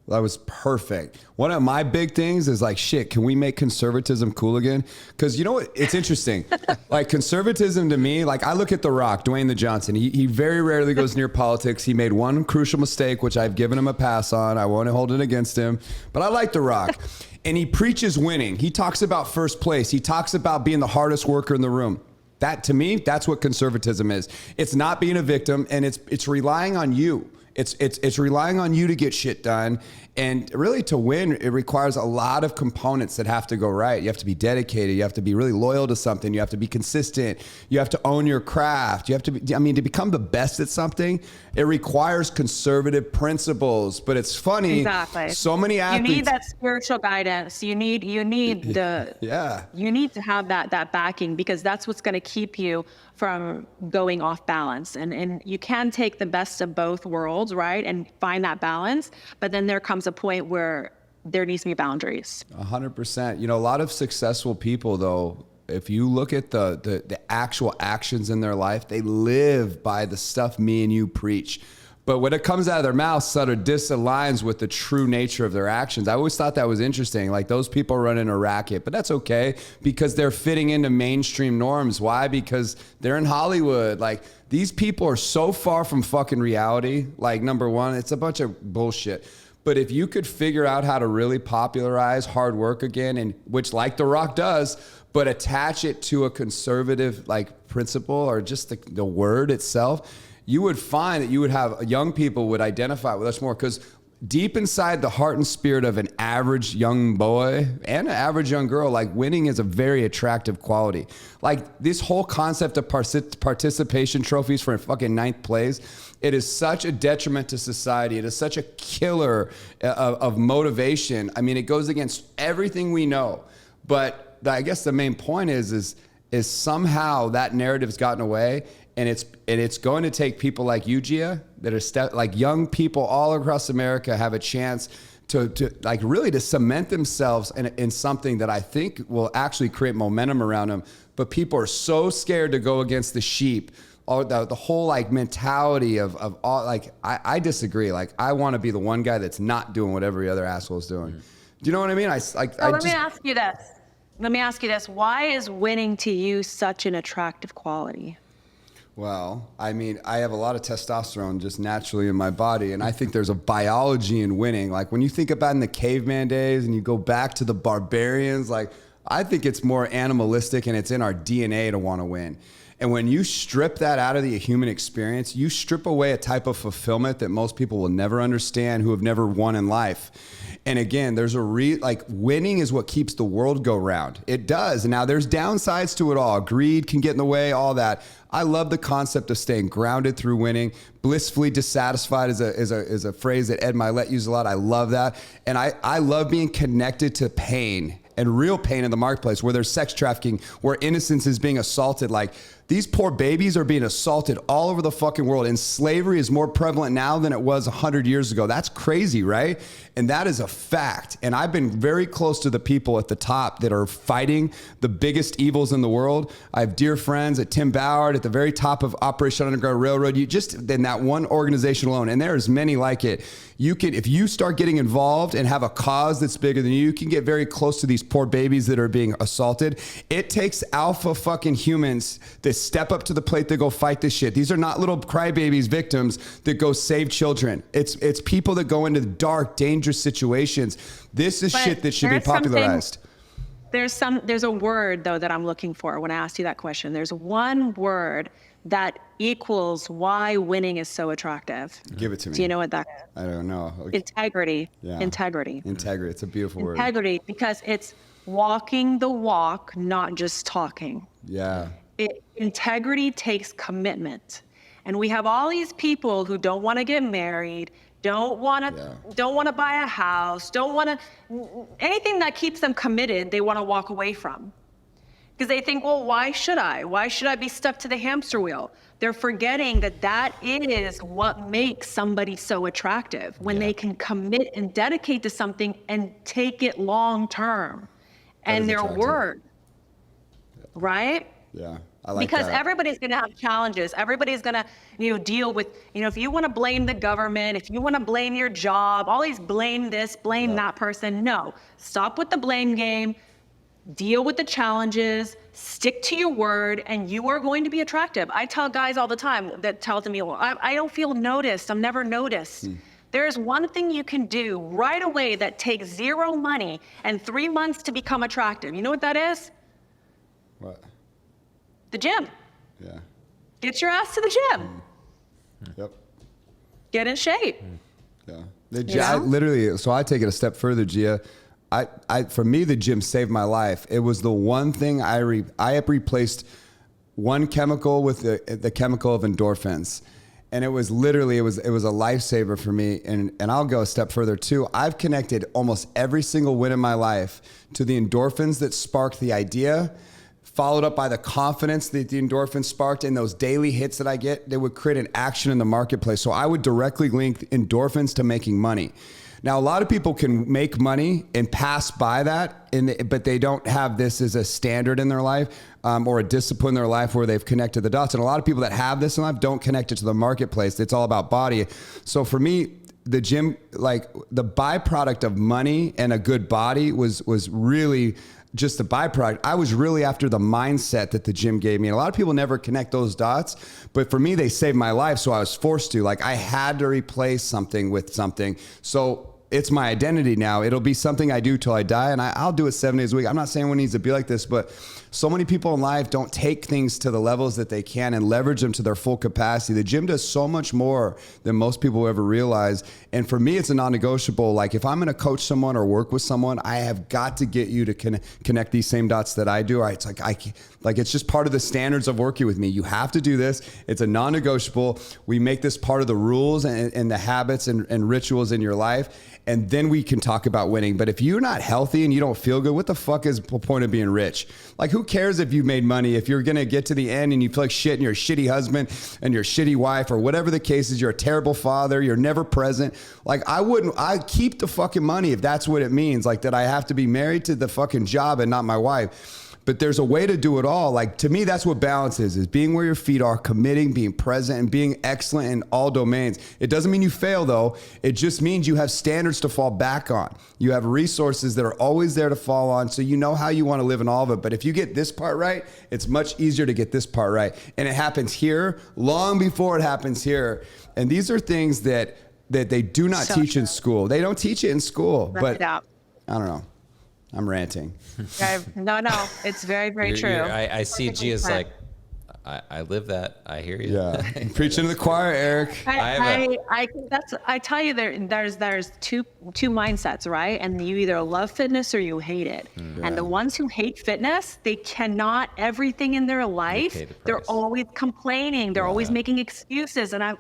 that was perfect. One of my big things is like, shit, can we make conservatism cool again? Because you know what? It's interesting. Like conservatism to me, like I look at The Rock, Dwayne the Johnson. He very rarely goes near politics. He made one crucial mistake, which I've given him a pass on. I won't hold it against him. But I like The Rock. And he preaches winning. He talks about first place. He talks about being the hardest worker in the room. That, to me, that's what conservatism is. It's not being a victim, and it's relying on you. It's relying on you to get shit done. And really to win, it requires a lot of components that have to go right. You have to be dedicated. You have to be really loyal to something. You have to be consistent. You have to own your craft. You have to be, I mean, to become the best at something, it requires conservative principles. But it's funny. Exactly. So many athletes. You need that spiritual guidance. You need the, Yeah. you need to have that backing, because that's what's going to keep you from going off balance. And you can take the best of both worlds, right? And find that balance. But then there comes a point where there needs to be boundaries. 100%. You know, a lot of successful people, though, if you look at the actual actions in their life, they live by the stuff me and you preach. But when it comes out of their mouth, sort of disaligns with the true nature of their actions. I always thought that was interesting. Like those people running a racket, but that's okay because they're fitting into mainstream norms. Why? Because they're in Hollywood. Like these people are so far from fucking reality. Like number one, it's a bunch of bullshit. But if you could figure out how to really popularize hard work again, and which like The Rock does, but attach it to a conservative like principle or just the word itself, you would find that you would have young people would identify with us more, because deep inside the heart and spirit of an average young boy and an average young girl, like winning is a very attractive quality. Like this whole concept of participation trophies for fucking ninth place, it is such a detriment to society. It is such a killer of motivation. I mean, it goes against everything we know. But I guess the main point is somehow that narrative's gotten away. And it's going to take people like you, Gia, that are like young people all across America have a chance to like really to cement themselves in something that I think will actually create momentum around them. But people are so scared to go against the sheep. All the whole like mentality of all, like I disagree. Like I want to be the one guy that's not doing what every other asshole is doing. Do you know what I mean? Let me ask you this. Why is winning to you such an attractive quality? Well, I mean, I have a lot of testosterone just naturally in my body, and I think there's a biology in winning. Like when you think about in the caveman days and you go back to the barbarians, like I think it's more animalistic and it's in our DNA to want to win. And when you strip that out of the human experience, you strip away a type of fulfillment that most people will never understand who have never won in life. And again, there's like winning is what keeps the world go round. It does. And now there's downsides to it all. Greed can get in the way, all that. I love the concept of staying grounded through winning. Blissfully dissatisfied is a phrase that Ed Milet uses a lot. I love that. And I love being connected to pain and real pain in the marketplace, where there's sex trafficking, where innocence is being assaulted. Like these poor babies are being assaulted all over the fucking world. And slavery is more prevalent now than it was 100 years ago. That's crazy, right? And that is a fact. And I've been very close to the people at the top that are fighting the biggest evils in the world. I have dear friends at Tim Ballard at the very top of Operation Underground Railroad. You just in that one organization alone, and there's many like it. You can, if you start getting involved and have a cause that's bigger than you can get very close to these poor babies that are being assaulted. It takes alpha fucking humans that step up to the plate to go fight this shit. These are not little crybabies victims that go save children. It's people that go into dark, dangerous situations. This is shit that should be popularized. There's a word though that I'm looking for when I asked you that question. There's one word that equals why winning is so attractive. Give it to me. Do you know what that is? I don't know. Integrity. Yeah. Integrity. Integrity. It's a beautiful word. Integrity, because it's walking the walk, not just talking. Yeah. Integrity takes commitment. And we have all these people who don't want to get married, don't want to buy a house, don't want to, anything that keeps them committed, they want to walk away from. Because they think, well, why should I? Why should I be stuck to the hamster wheel? They're forgetting that that is what makes somebody so attractive, when they can commit and dedicate to something and take it long term. And their word, right? Yeah, I like because that. Everybody's going to have challenges. Everybody's going to, deal with, if you want to blame the government, if you want to blame your job, always blame this, blame that person. No, stop with the blame game. Deal with the challenges, stick to your word, and you are going to be attractive. I tell guys all the time that tell me, well, I don't feel noticed. I'm never noticed. There's one thing you can do right away that takes zero money and 3 months to become attractive. You know what that is? What? The gym. Yeah. Get your ass to the gym. Yep. Get in shape. Yeah. I literally, so I take it a step further, Gia. For me, the gym saved my life. It was the one thing I have replaced one chemical with the chemical of endorphins. And it was literally, it was a lifesaver for me. And I'll go a step further too. I've connected almost every single win in my life to the endorphins that sparked the idea, followed up by the confidence that the endorphins sparked, and those daily hits that I get, they would create an action in the marketplace. So I would directly link endorphins to making money. Now, a lot of people can make money and pass by that, but they don't have this as a standard in their life or a discipline in their life where they've connected the dots. And a lot of people that have this in life don't connect it to the marketplace. It's all about body. So for me, the gym, like the byproduct of money and a good body was really just a byproduct. I was really after the mindset that the gym gave me. And a lot of people never connect those dots, but for me, they saved my life. So I was forced to, like, I had to replace something with something. So it's my identity now. It'll be something I do till I die, and I'll do it 7 days a week. I'm not saying one needs to be like this, but so many people in life don't take things to the levels that they can and leverage them to their full capacity. The gym does so much more than most people ever realize. And for me, it's a non-negotiable. Like if I'm going to coach someone or work with someone, I have got to get you to connect these same dots that I do. It's like it's just part of the standards of working with me. You have to do this. It's a non-negotiable. We make this part of the rules and the habits and rituals in your life. And then we can talk about winning. But if you're not healthy and you don't feel good, what the fuck is the point of being rich? Like, who cares if you made money? If you're going to get to the end and you feel like shit and you're a shitty husband and you're a shitty wife or whatever the case is, you're a terrible father, you're never present. Like, I'd keep the fucking money if that's what it means. Like that I have to be married to the fucking job and not my wife. But there's a way to do it all. Like, to me, that's what balance is being where your feet are, committing, being present, and being excellent in all domains. It doesn't mean you fail, though. It just means you have standards to fall back on. You have resources that are always there to fall on, so you know how you want to live in all of it. But if you get this part right, it's much easier to get this part right. And it happens here long before it happens here. And these are things that they do not teach in school. They don't teach it in school. But I don't know. I'm ranting. No, it's very, very true. I see Gia's like, I live that. I hear you. Yeah, preaching to the choir, Eric. I tell you, there's two mindsets, right? And you either love fitness or you hate it. Yeah. And the ones who hate fitness, they cannot everything in their life. They're always complaining. They're always making excuses. And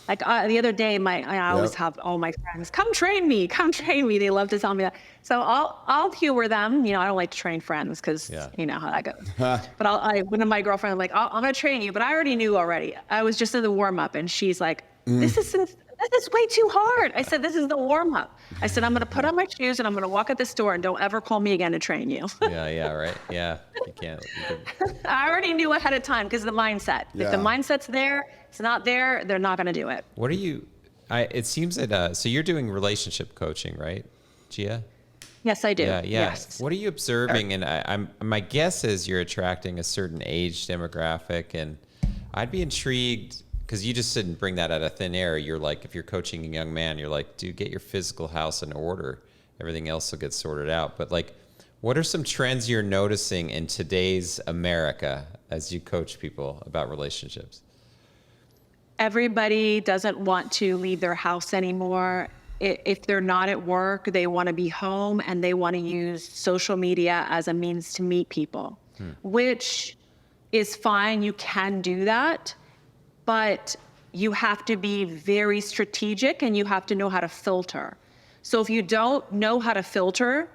the other day, I always have all my friends, come train me. They love to tell me that. So I'll humor them. I don't like to train friends because you know how that goes. But one of my girlfriends, I'm like, I'm going to train you. But I already knew already. I was just in the warm up, and she's like, this is way too hard. I said, this is the warm up. I said, I'm going to put on my shoes and I'm going to walk at this door and don't ever call me again to train you. Right. Yeah. You can't. I already knew ahead of time because of the mindset. Yeah. If the mindset's there, it's not there, they're not going to do it. What are you, it seems that, so you're doing relationship coaching, right, Gia? Yes, I do. Yeah. Yes. What are you observing? And my guess is you're attracting a certain age demographic, and I'd be intrigued because you just didn't bring that out of thin air. You're like, if you're coaching a young man, you're like, dude, get your physical house in order. Everything else will get sorted out. But like, what are some trends you're noticing in today's America as you coach people about relationships? Everybody doesn't want to leave their house anymore. If they're not at work, they want to be home and they want to use social media as a means to meet people, which is fine. You can do that, but you have to be very strategic and you have to know how to filter. So if you don't know how to filter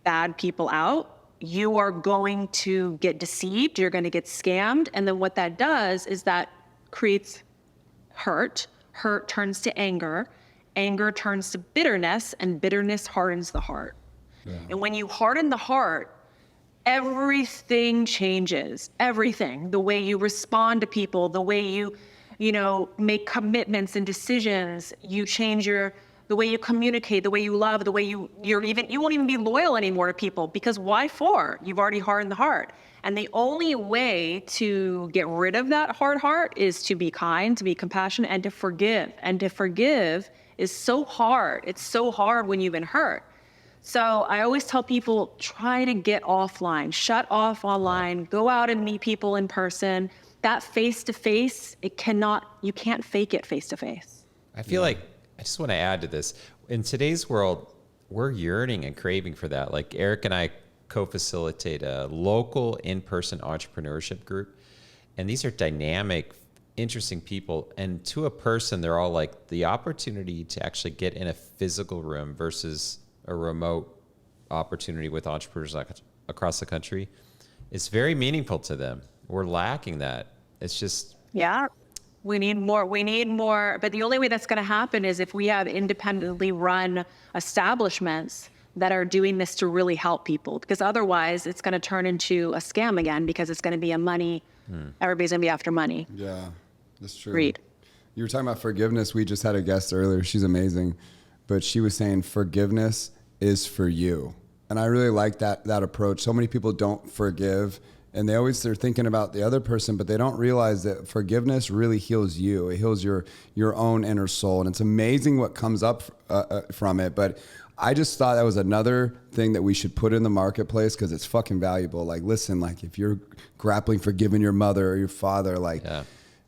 bad people out, you are going to get deceived, you're going to get scammed. And then what that does is that creates hurt. Hurt turns to anger. Anger turns to bitterness, and bitterness hardens the heart. Yeah. And when you harden the heart, everything changes. Everything. The way you respond to people, the way you make commitments and decisions, you change the way you communicate, the way you love, the way you won't even be loyal anymore to people, because why for? You've already hardened the heart. And the only way to get rid of that hard heart is to be kind, to be compassionate, and to forgive. And to forgive is so hard. It's so hard when you've been hurt. So I always tell people, try to get offline, shut off online, go out and meet people in person. That face-to-face, you can't fake it face-to-face. I feel like, I just want to add to this. In today's world, we're yearning and craving for that. Like Eric and I co-facilitate a local in-person entrepreneurship group. And these are dynamic, interesting people. And to a person, they're all like, the opportunity to actually get in a physical room versus a remote opportunity with entrepreneurs across the country, it's very meaningful to them. We're lacking that. It's just... Yeah. We need more. But the only way that's going to happen is if we have independently run establishments that are doing this to really help people, because otherwise it's going to turn into a scam again, because it's going to be everybody's going to be after money. Yeah, that's true. Read. You were talking about forgiveness. We just had a guest earlier. She's amazing. But she was saying forgiveness is for you. And I really like that approach. So many people don't forgive, and they're thinking about the other person, but they don't realize that forgiveness really heals you. It heals your own inner soul. And it's amazing what comes up from it. But I just thought that was another thing that we should put in the marketplace, because it's fucking valuable. Like, listen, like if you're grappling forgiving your mother or your father, like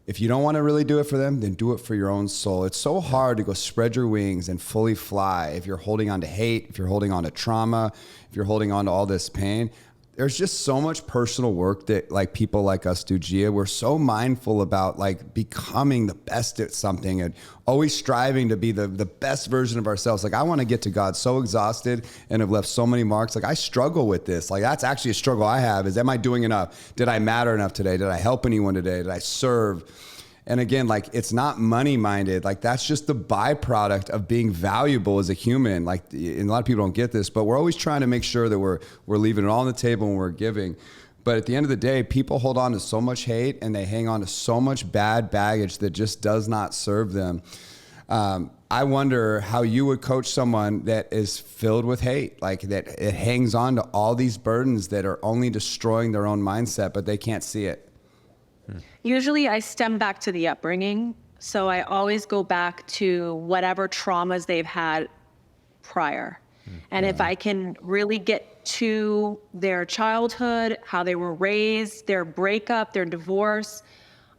if you don't want to really do it for them, then do it for your own soul. It's so hard to go spread your wings and fully fly if you're holding on to hate, if you're holding on to trauma, if you're holding on to all this pain. There's just so much personal work that like people like us do, Gia. We're so mindful about like becoming the best at something and always striving to be the best version of ourselves. Like I want to get to God so exhausted and have left so many marks. Like I struggle with this. Like that's actually a struggle I have is, am I doing enough? Did I matter enough today? Did I help anyone today? Did I serve? And again, like, it's not money minded. Like, that's just the byproduct of being valuable as a human. Like, and a lot of people don't get this, but we're always trying to make sure that we're leaving it all on the table when we're giving. But at the end of the day, people hold on to so much hate and they hang on to so much bad baggage that just does not serve them. I wonder how you would coach someone that is filled with hate, like that it hangs on to all these burdens that are only destroying their own mindset, but they can't see it. Usually I stem back to the upbringing. So I always go back to whatever traumas they've had prior. And if I can really get to their childhood, how they were raised, their breakup, their divorce,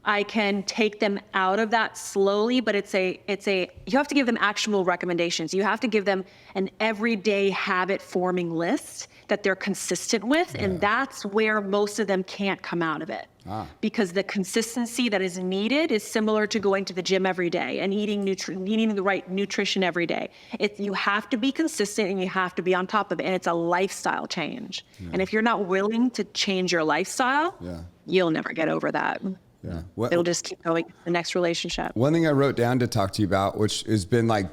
I can take them out of that slowly, but you have to give them actionable recommendations. You have to give them an everyday habit forming list that they're consistent with. And that's where most of them can't come out of it. Because the consistency that is needed is similar to going to the gym every day and eating the right nutrition every day. You have to be consistent and you have to be on top of it. And it's a lifestyle change. And if you're not willing to change your lifestyle, you'll never get over that. It'll just keep going to the next relationship. One thing I wrote down to talk to you about, which has been like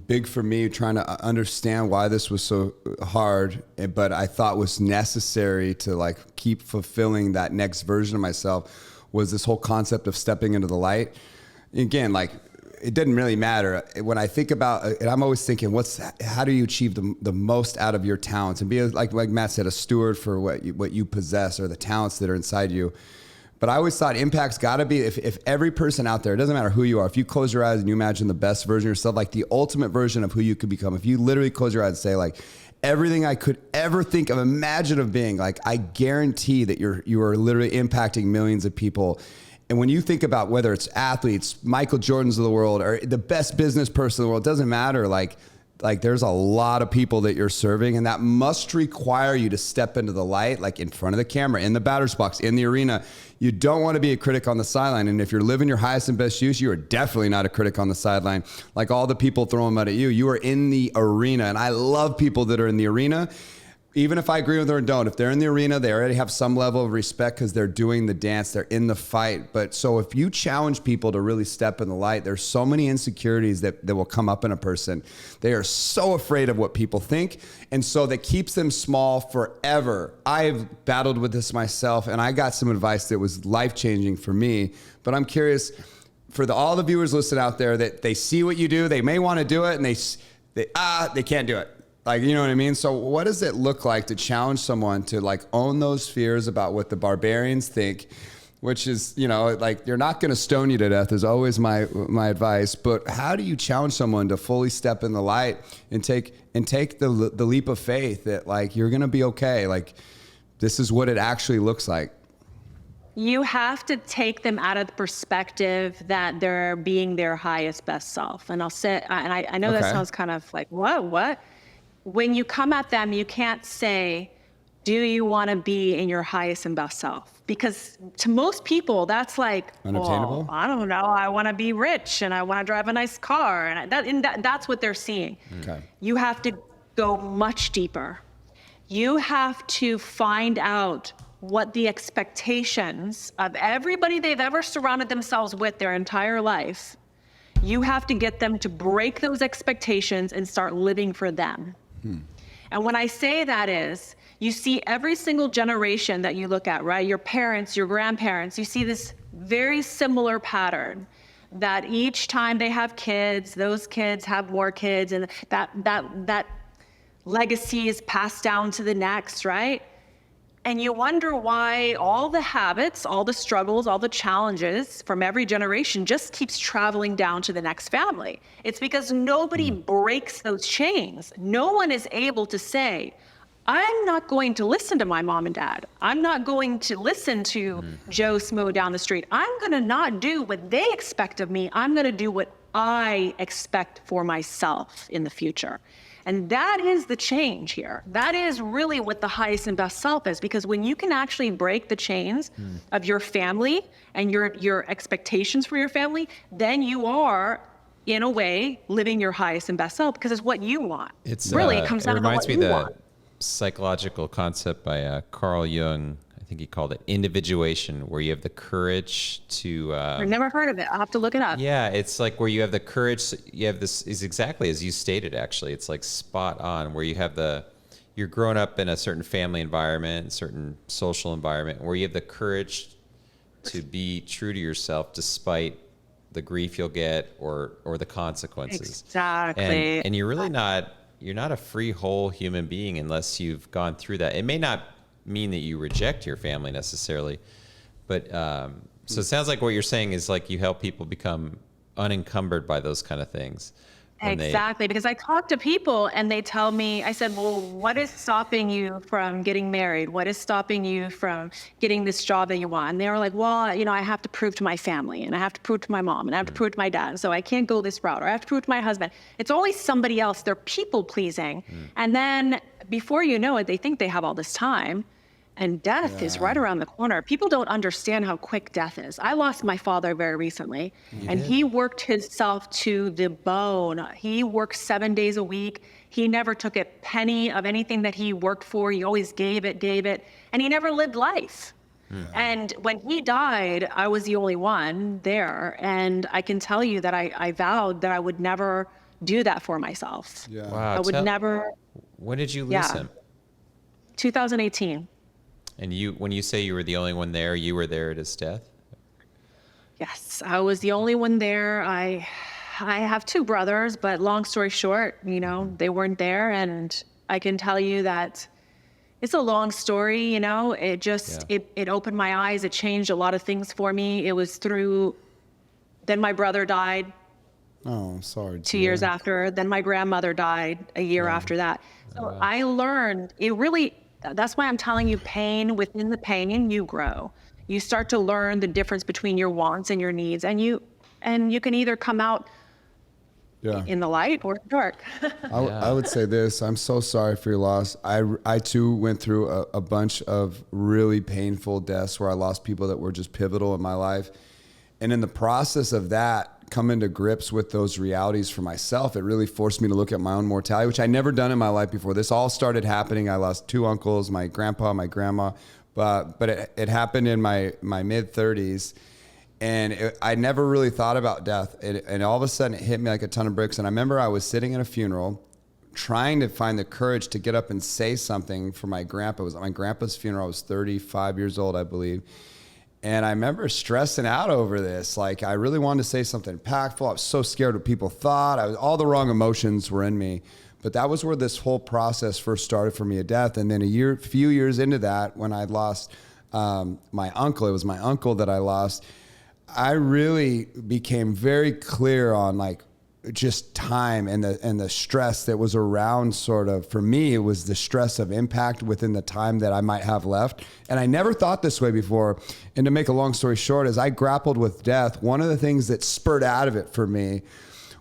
big for me, trying to understand why this was so hard, but I thought was necessary to like keep fulfilling that next version of myself, was this whole concept of stepping into the light. Again, like, it didn't really matter. When I think about it, I'm always thinking, how do you achieve the most out of your talents and be, like Matt said, a steward for what you possess or the talents that are inside you. But I always thought impact's got to be, if every person out there, it doesn't matter who you are, if you close your eyes and you imagine the best version of yourself, like the ultimate version of who you could become, if you literally close your eyes and say, like, everything I could ever think of, imagine of being, like, I guarantee that you are literally impacting millions of people. And when you think about whether it's athletes, Michael Jordans of the world, or the best business person in the world, it doesn't matter. Like there's a lot of people that you're serving, and that must require you to step into the light, like in front of the camera, in the batter's box, in the arena. You don't want to be a critic on the sideline. And if you're living your highest and best use, you are definitely not a critic on the sideline. Like all the people throwing mud at you, you are in the arena. And I love people that are in the arena. Even if I agree with them or don't, if they're in the arena, they already have some level of respect because they're doing the dance, they're in the fight. But so if you challenge people to really step in the light, there's so many insecurities that will come up in a person. They are so afraid of what people think. And so that keeps them small forever. I've battled with this myself, and I got some advice that was life-changing for me. But I'm curious, for all the viewers listening out there, that they see what you do, they may want to do it, and they can't do it. Like, you know what I mean? So what does it look like to challenge someone to like own those fears about what the barbarians think, which is, you know, like, you're not going to stone you to death is always my advice. But how do you challenge someone to fully step in the light and take the leap of faith that, like, you're going to be okay? Like, this is what it actually looks like. You have to take them out of the perspective that they're being their highest, best self. And I'll say, and I know that sounds kind of like, what? When you come at them, you can't say, do you want to be in your highest and best self? Because to most people, that's like, unobtainable. I don't know. I want to be rich and I want to drive a nice car. And that's what they're seeing. Okay. You have to go much deeper. You have to find out what the expectations of everybody they've ever surrounded themselves with their entire life. You have to get them to break those expectations and start living for them. And when I say that is, you see every single generation that you look at, right? Your parents, your grandparents, you see this very similar pattern that each time they have kids, those kids have more kids, and that legacy is passed down to the next, right? And you wonder why all the habits, all the struggles, all the challenges from every generation just keeps traveling down to the next family. It's because nobody breaks those chains. No one is able to say, I'm not going to listen to my mom and dad. I'm not going to listen to Joe Smo down the street. I'm going to not do what they expect of me. I'm going to do what I expect for myself in the future. And that is the change here. That is really what the highest and best self is, because when you can actually break the chains of your family and your expectations for your family, then you are, in a way, living your highest and best self, because it's what you want. It comes down to what you want. Psychological concept by Carl Jung. I think he called it individuation, where you have the courage to. I've never heard of it. I'll have to look it up. Yeah, it's like where you have the courage. You have this is exactly as you stated. Actually, it's like spot on. Where you have you're grown up in a certain family environment, certain social environment, where you have the courage to be true to yourself despite the grief you'll get or the consequences. Exactly. And you're really you're not a free, whole human being unless you've gone through that. It may not mean that you reject your family necessarily, but so it sounds like what you're saying is like you help people become unencumbered by those kind of things. Exactly, because I talk to people and they tell me, I said, well, what is stopping you from getting married? What is stopping you from getting this job that you want? And they were like, well, you know, I have to prove to my family and I have to prove to my mom and I have to prove to my dad. So I can't go this route, or I have to prove to my husband. It's always somebody else. They're people pleasing. And then before you know it, they think they have all this time. And death is right around the corner. People don't understand how quick death is. I lost my father very recently, and he worked himself to the bone. He worked 7 days a week. He never took a penny of anything that he worked for. He always gave it, and he never lived life. And when he died, I was the only one there. And I can tell you that I vowed that I would never do that for myself. Yeah. Wow, I would never. When did you lose him? 2018. And when you say you were the only one there, you were there at his death? Yes, I was the only one there. I have two brothers, but long story short, you know, they weren't there. And I can tell you that it's a long story, you know, it just, it opened my eyes. It changed a lot of things for me. It was then my brother died. Oh, I'm sorry. 2 years after. Then my grandmother died a year after that. So I learned, that's why I'm telling you, within the pain, you grow. You start to learn the difference between your wants and your needs, and you can either come out in the light or the dark. I would say this. I'm so sorry for your loss. I too went through a bunch of really painful deaths where I lost people that were just pivotal in my life. And in the process of that, coming to grips with those realities for myself, it really forced me to look at my own mortality, which I'd never done in my life before. This all started happening. I lost two uncles, my grandpa, my grandma, but it happened in my mid 30s. And I never really thought about death. And all of a sudden it hit me like a ton of bricks. And I remember I was sitting at a funeral trying to find the courage to get up and say something for my grandpa. It was at my grandpa's funeral. I was 35 years old, I believe. And I remember stressing out over this. Like, I really wanted to say something impactful. I was so scared what people thought. All the wrong emotions were in me. But that was where this whole process first started for me at death. And then few years into that, when I lost my uncle, it was my uncle that I lost, I really became very clear on like just time and the stress that was around. Sort of, for me, it was the stress of impact within the time that I might have left. And I never thought this way before. And to make a long story short, as I grappled with death, one of the things that spurred out of it for me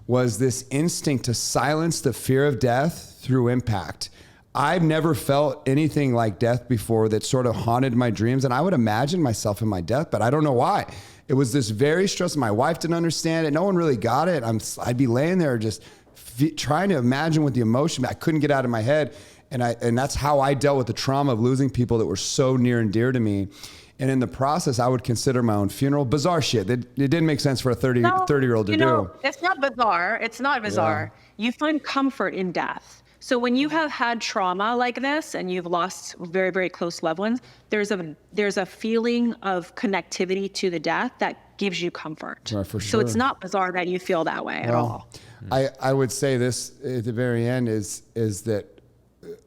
was this instinct to silence the fear of death through impact. I've never felt anything like death before that sort of haunted my dreams. And I would imagine myself in my death, but I don't know why. It was this very stressful. My wife didn't understand it. No one really got it. I'd be laying there just trying to imagine what the emotion, I couldn't get out of my head. And that's how I dealt with the trauma of losing people that were so near and dear to me. And in the process, I would consider my own funeral bizarre shit. It didn't make sense for a 30-year-old to do. It's not bizarre. It's not bizarre. Yeah. You find comfort in death. So when you have had trauma like this and you've lost very, very close loved ones, there's a feeling of connectivity to the death that gives you comfort. Right, for sure. So it's not bizarre that you feel that way at all. I would say this at the very end is that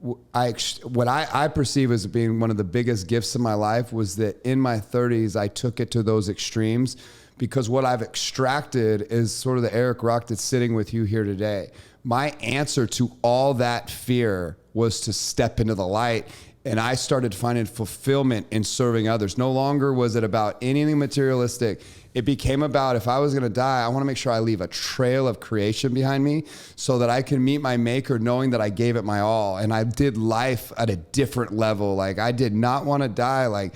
what I perceive as being one of the biggest gifts of my life was that in my 30s, I took it to those extremes, because what I've extracted is sort of the Erik Ruck that's sitting with you here today. My answer to all that fear was to step into the light, and I started finding fulfillment in serving others. No longer was it about anything materialistic. It became about, if I was going to die, I want to make sure I leave a trail of creation behind me so that I can meet my maker knowing that I gave it my all. And I did life at a different level. Like, I did not want to die like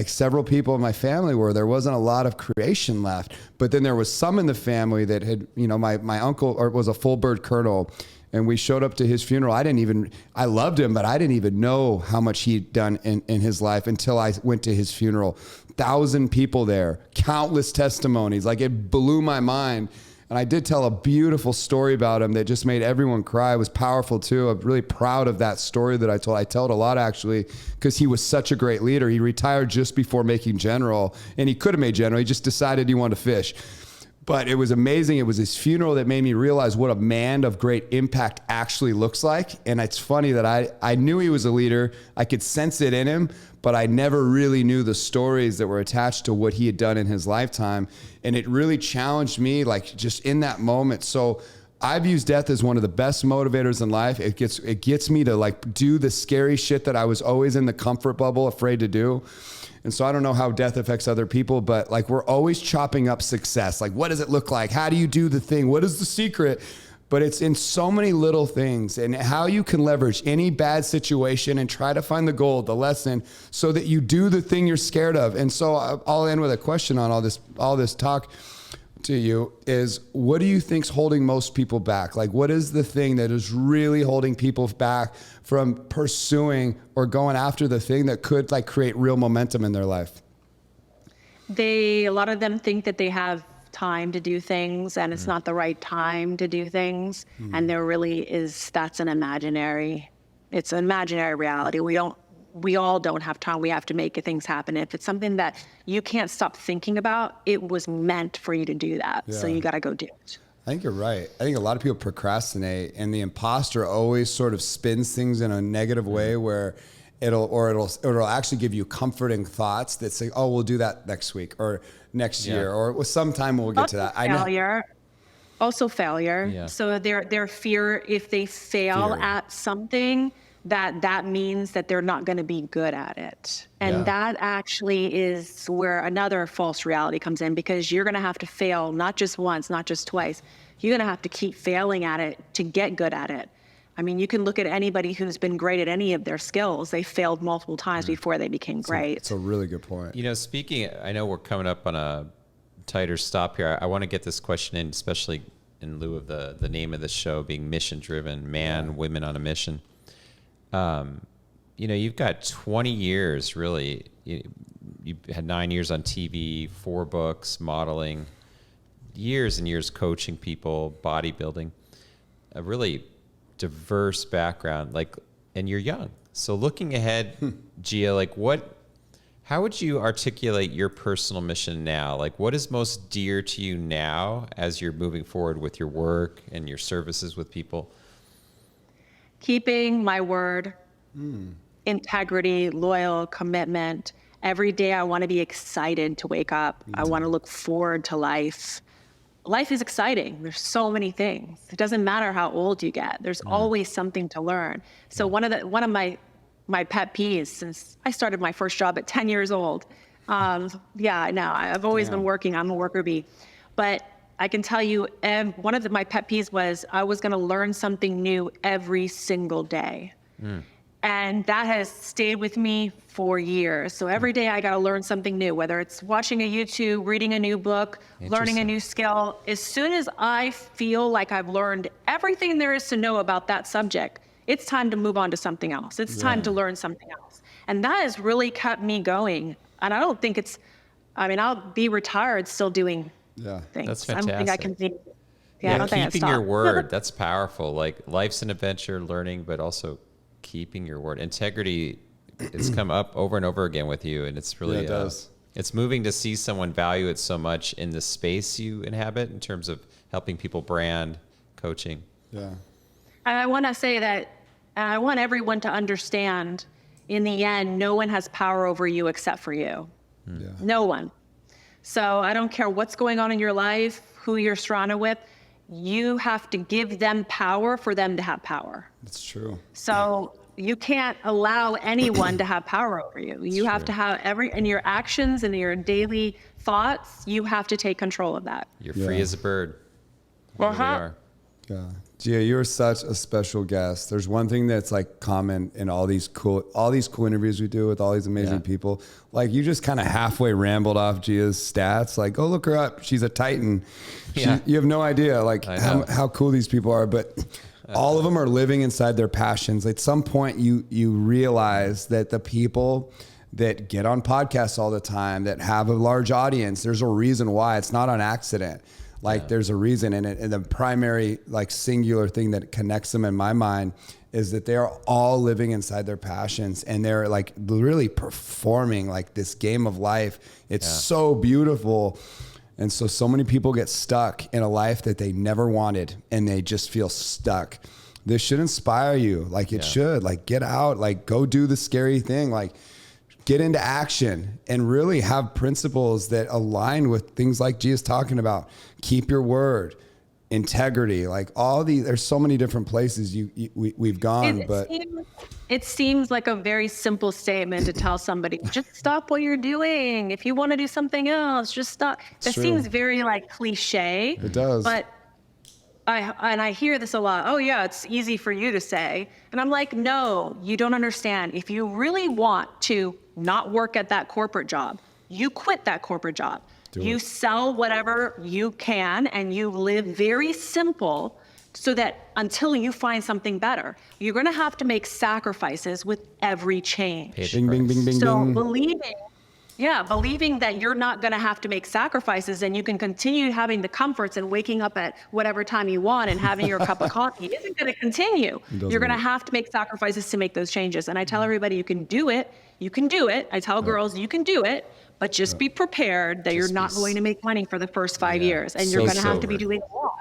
several people in my family were. There wasn't a lot of creation left. But then there was some in the family that had, my uncle was a full bird colonel And we showed up to his funeral. I loved him, but I didn't even know how much he'd done in his life until I went to his funeral. 1,000 people there, countless testimonies. Like, it blew my mind. And I did tell a beautiful story about him that just made everyone cry. It was powerful too. I'm really proud of that story that I told. I tell it a lot, actually, because he was such a great leader. He retired just before making general, and he could have made general. He just decided he wanted to fish. But it was amazing. It was his funeral that made me realize what a man of great impact actually looks like. And it's funny that I knew he was a leader. I could sense it in him, but I never really knew the stories that were attached to what he had done in his lifetime. And it really challenged me, like, just in that moment. So I've used death as one of the best motivators in life. It gets me to, like, do the scary shit that I was always in the comfort bubble afraid to do. And so I don't know how death affects other people, but, like, we're always chopping up success. Like, what does it look like? How do you do the thing? What is the secret? But it's in so many little things, and how you can leverage any bad situation and try to find the gold, the lesson, so that you do the thing you're scared of. And so I'll end with a question on all this talk to you is, what do you think's holding most people back? Like, what is the thing that is really holding people back from pursuing or going after the thing that could, like, create real momentum in their life? A lot of them think that they have time to do things, and it's not the right time to do things. And there really is, it's an imaginary reality. We all don't have time. We have to make things happen. If it's something that you can't stop thinking about, it was meant for you to do that. Yeah. So you got to go do it. I think you're right. I think a lot of people procrastinate, and the imposter always sort of spins things in a negative way where it'll actually give you comforting thoughts that say, oh, we'll do that next week or next year, or sometime we'll get to that. Failure. Yeah. So their fear, if they fail at something, that means that they're not going to be good at it. And that actually is where another false reality comes in, because you're going to have to fail, not just once, not just twice. You're going to have to keep failing at it to get good at it. I mean, you can look at anybody who's been great at any of their skills. They failed multiple times before they became great. It's a really good point. You know, speaking, I know we're coming up on a tighter stop here. I want to get this question in, especially in lieu of the name of the show being mission driven, women on a mission. You know, you've got 20 years, really. You had 9 years on TV, 4 books, modeling, years and years coaching people, bodybuilding, a really diverse background, and you're young. So looking ahead, Gia, how would you articulate your personal mission now? Like, what is most dear to you now as you're moving forward with your work and your services with people? Keeping my word, integrity, loyal, commitment. Every day I want to be excited to wake up. I want to look forward to life. Life is exciting. There's so many things. It doesn't matter how old you get. There's always something to learn. So one of my pet peeves, since I started my first job at 10 years old. I've always been working. I'm a worker bee. But I can tell you, one of my pet peeves was I was going to learn something new every single day. And that has stayed with me for years. So every day I got to learn something new, whether it's watching a YouTube, reading a new book, learning a new skill. As soon as I feel like I've learned everything there is to know about that subject, it's time to move on to something else. It's time to learn something else. And that has really kept me going. And I don't think I'll be retired still doing things. That's fantastic. I don't think I can think. I don't think I keeping your word, that's powerful. Like, life's an adventure, learning, but also keeping your word. Integrity has come up over and over again with you, and it's really it does. It's moving to see someone value it so much in the space you inhabit in terms of helping people brand, coaching. Yeah. And I want to say that I want everyone to understand, in the end, no one has power over you except for you. Yeah. No one. So I don't care what's going on in your life, who you're surrounded with. You have to give them power for them to have power. That's true. So you can't allow anyone to have power over you. You have to have in your actions and your daily thoughts, you have to take control of that. You're free as a bird. You really are. Yeah. Gia, you're such a special guest. There's one thing that's like common in all these cool interviews we do with all these amazing people. Like, you just kind of halfway rambled off Gia's stats. Like, go look her up. She's a Titan. You have no idea like how cool these people are. But All of them are living inside their passions. At some point, you realize that the people that get on podcasts all the time, that have a large audience, there's a reason why. It's not on accident. Like there's a reason. And the primary, like, singular thing that connects them in my mind is that they are all living inside their passions, and they're like really performing like this game of life. It's so beautiful. And so many people get stuck in a life that they never wanted, and they just feel stuck. This should inspire you. Like it should. Like, get out, like, go do the scary thing. Like, get into action and really have principles that align with things like Gia's talking about. Keep your word, integrity, like all these. There's so many different places we've gone, It seems like a very simple statement to tell somebody, just stop what you're doing. If you want to do something else, just stop. That seems very like cliche. It does. But I hear this a lot. Oh yeah, it's easy for you to say. And I'm like, no, you don't understand. If you really want to not work at that corporate job, you quit that corporate job. You sell whatever you can, and you live very simple, so that until you find something better, you're going to have to make sacrifices with every change. Bing, bing, bing, bing, So bing. believing that you're not going to have to make sacrifices and you can continue having the comforts and waking up at whatever time you want and having your cup of coffee isn't going to continue. You're going to have to make sacrifices to make those changes. And I tell everybody, you can do it. You can do it. I tell girls, you can do it, but just be prepared that you're not going to make money for the first 5 years, and you're going to have to be doing a lot.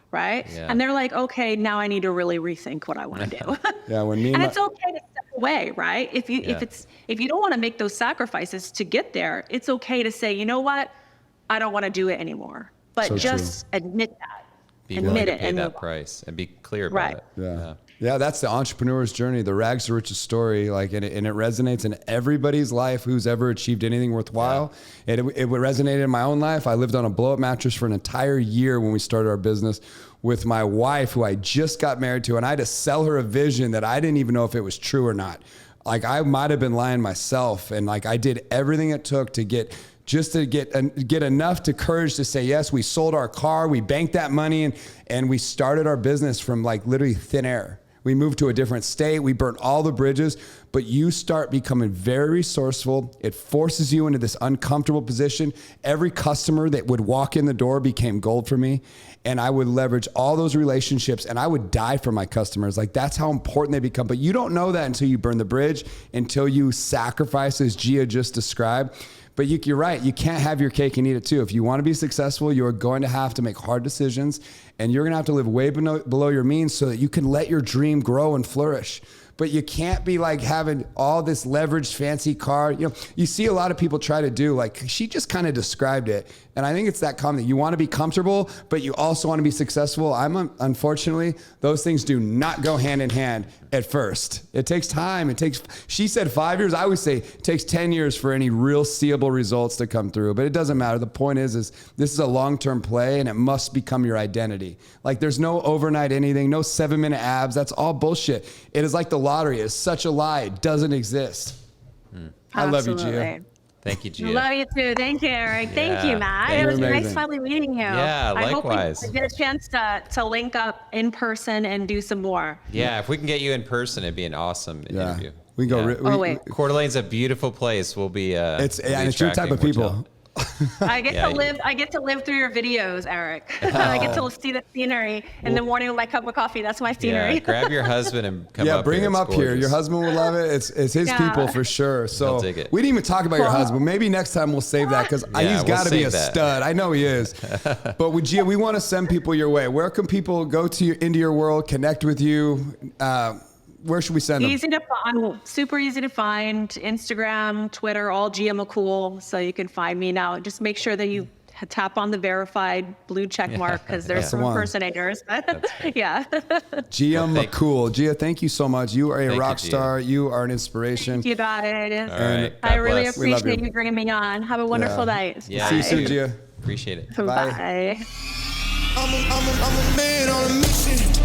Right? Yeah. And they're like, okay, now I need to really rethink what I want to do. Yeah, it's okay to step away, right? If you don't want to make those sacrifices to get there, it's okay to say, you know what? I don't want to do it anymore. But just admit that. Be willing to pay that price and be clear about it. Yeah, that's the entrepreneur's journey, the rags to riches story. Like, and it resonates in everybody's life who's ever achieved anything worthwhile. It resonated in my own life. I lived on a blow-up mattress for an entire year when we started our business with my wife, who I just got married to, and I had to sell her a vision that I didn't even know if it was true or not. Like, I might have been lying myself, and like I did everything it took to get enough to courage to say yes. We sold our car, we banked that money, and we started our business from like literally thin air. We moved to a different state. We burnt all the bridges, but you start becoming very resourceful. It forces you into this uncomfortable position. Every customer that would walk in the door became gold for me. And I would leverage all those relationships, and I would die for my customers. Like, that's how important they become. But you don't know that until you burn the bridge, until you sacrifice, as Gia just described. But you're right. You can't have your cake and eat it too. If you want to be successful, you are going to have to make hard decisions, and you're going to have to live way below your means so that you can let your dream grow and flourish. But you can't be like having all this leveraged fancy car. You know, you see a lot of people try to do, like she just kind of described it. And I think it's that common. You want to be comfortable, but you also want to be successful. Unfortunately, those things do not go hand in hand at first. It takes time. She said 5 years. I always say it takes 10 years for any real seeable results to come through, but it doesn't matter. The point is this is a long-term play, and it must become your identity. Like, there's no overnight anything, no 7-minute abs. That's all bullshit. It is like the lottery. It is such a lie. It doesn't exist. I love you, Gia. Thank you, Gia. Love you too. Thank you, Eric. Thank you, Matt. It was nice finally meeting you. Yeah, likewise. I hope we get a chance to link up in person and do some more. Yeah, if we can get you in person, it'd be an awesome interview. We go. Coeur d'Alene's a beautiful place. We'll be. It's your type of people. I get to live through your videos, Eric. I get to see the scenery in the morning with my cup of coffee. That's my scenery. Yeah, grab your husband and come up. Yeah, bring him up here. Your husband will love it. It's his people for sure. So we didn't even talk about your husband. Maybe next time we'll save that, because he's got to be a stud. I know he is. But with Gia, we want to send people your way. Where can people go into your world, connect with you? Where should we send them? Super easy to find. Instagram, Twitter, all Gia Macool. So you can find me now. Just make sure that you tap on the verified blue check mark, because there's some impersonators. Yeah. Gia Macool. Gia, thank you so much. You are a rock star. You are an inspiration. Thank you, guys. All right. I really appreciate you bringing me on. Have a wonderful night. Yeah. See you soon, Gia. Appreciate it. Bye. I'm a man on a mission.